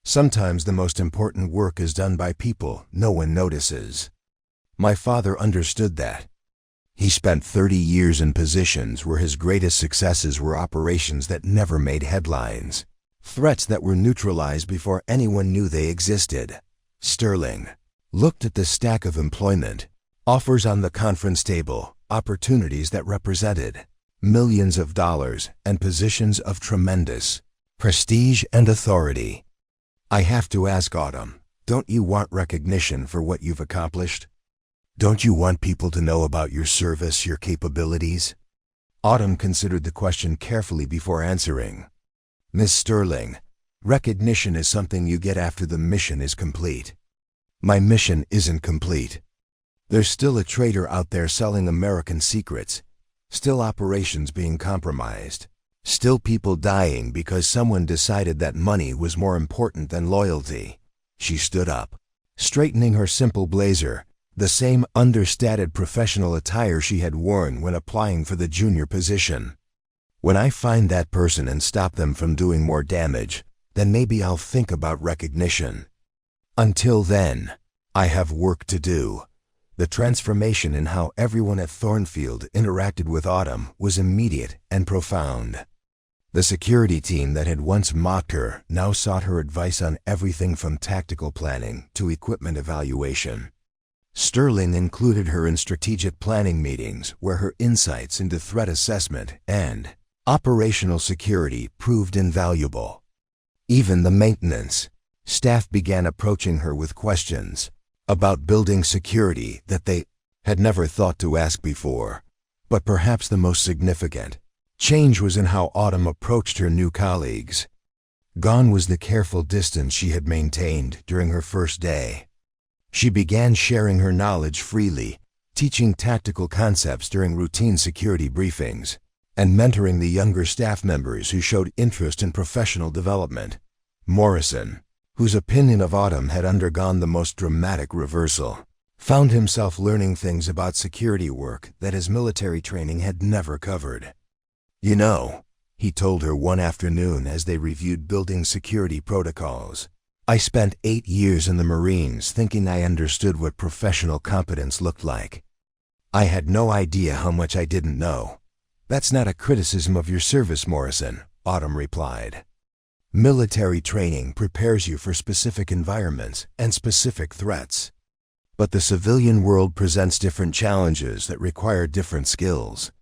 Sometimes the most important work is done by people no one notices. My father understood that. He spent 30 years in positions where his greatest successes were operations that never made headlines. Threats that were neutralized before anyone knew they existed. Sterling looked at the stack of employment, offers on the conference table, opportunities that represented millions of dollars and positions of tremendous prestige and authority. I have to ask, Autumn, don't you want recognition for what you've accomplished? Don't you want people to know about your service, your capabilities? Autumn considered the question carefully before answering. Miss Sterling, recognition is something you get after the mission is complete. My mission isn't complete. There's still a traitor out there selling American secrets, still operations being compromised, still people dying because someone decided that money was more important than loyalty. She stood up, straightening her simple blazer, the same understated professional attire she had worn when applying for the junior position. When I find that person and stop them from doing more damage, then maybe I'll think about recognition. Until then, I have work to do. The transformation in how everyone at Thornfield interacted with Autumn was immediate and profound. The security team that had once mocked her now sought her advice on everything from tactical planning to equipment evaluation. Sterling included her in strategic planning meetings where her insights into threat assessment and operational security proved invaluable. Even the maintenance staff began approaching her with questions about building security that they had never thought to ask before. But perhaps the most significant change was in how Autumn approached her new colleagues. Gone was the careful distance she had maintained during her first day. She began sharing her knowledge freely, teaching tactical concepts during routine security briefings, and mentoring the younger staff members who showed interest in professional development. Morrison, whose opinion of Autumn had undergone the most dramatic reversal, found himself learning things about security work that his military training had never covered. You know, he told her one afternoon as they reviewed building security protocols, I spent 8 years in the Marines thinking I understood what professional competence looked like. I had no idea how much I didn't know. That's not a criticism of your service, Morrison, Autumn replied. Military training prepares you for specific environments and specific threats. But the civilian world presents different challenges that require different skills.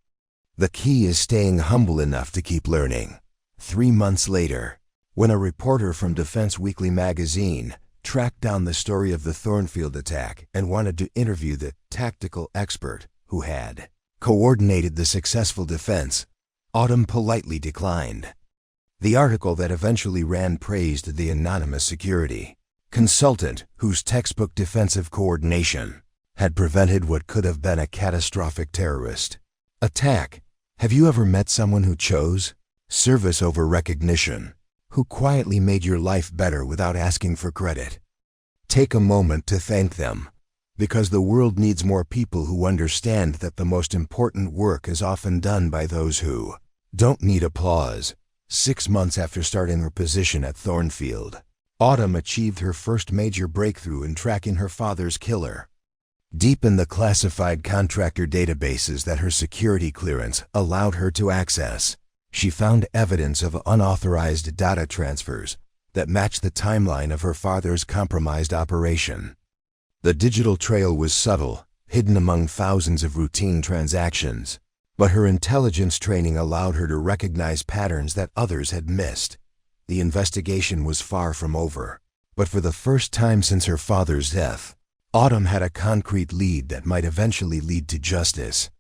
The key is staying humble enough to keep learning. 3 months later, when a reporter from Defense Weekly magazine tracked down the story of the Thornfield attack and wanted to interview the tactical expert who had coordinated the successful defense, Autumn politely declined. The article that eventually ran praised the anonymous security consultant whose textbook defensive coordination had prevented what could have been a catastrophic terrorist attack. Have you ever met someone who chose service over recognition, who quietly made your life better without asking for credit? Take a moment to thank them, because the world needs more people who understand that the most important work is often done by those who don't need applause. 6 months after starting her position at Thornfield, Autumn achieved her first major breakthrough in tracking her father's killer. Deep in the classified contractor databases that her security clearance allowed her to access, she found evidence of unauthorized data transfers that matched the timeline of her father's compromised operation. The digital trail was subtle, hidden among thousands of routine transactions, but her intelligence training allowed her to recognize patterns that others had missed. The investigation was far from over, but for the first time since her father's death, Autumn had a concrete lead that might eventually lead to justice.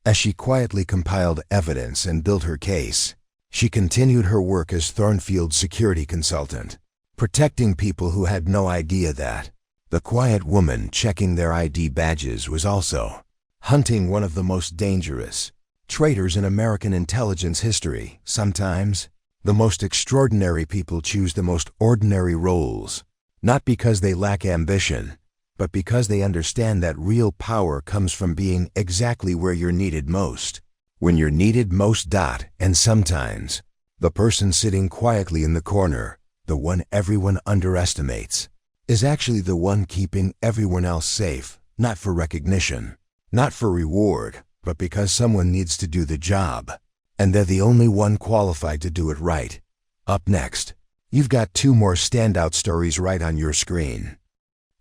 As she quietly compiled evidence and built her case, she continued her work as Thornfield's security consultant, protecting people who had no idea that the quiet woman checking their ID badges was also hunting one of the most dangerous traitors in American intelligence history. Sometimes, the most extraordinary people choose the most ordinary roles, not because they lack ambition, but because they understand that real power comes from being exactly where you're needed most. When you're needed most. And sometimes, the person sitting quietly in the corner, the one everyone underestimates, is actually the one keeping everyone else safe, not for recognition, not for reward, but because someone needs to do the job, and they're the only one qualified to do it right. Up next, you've got 2 more standout stories right on your screen.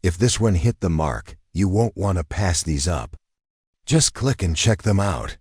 If this one hit the mark, you won't want to pass these up. Just click and check them out.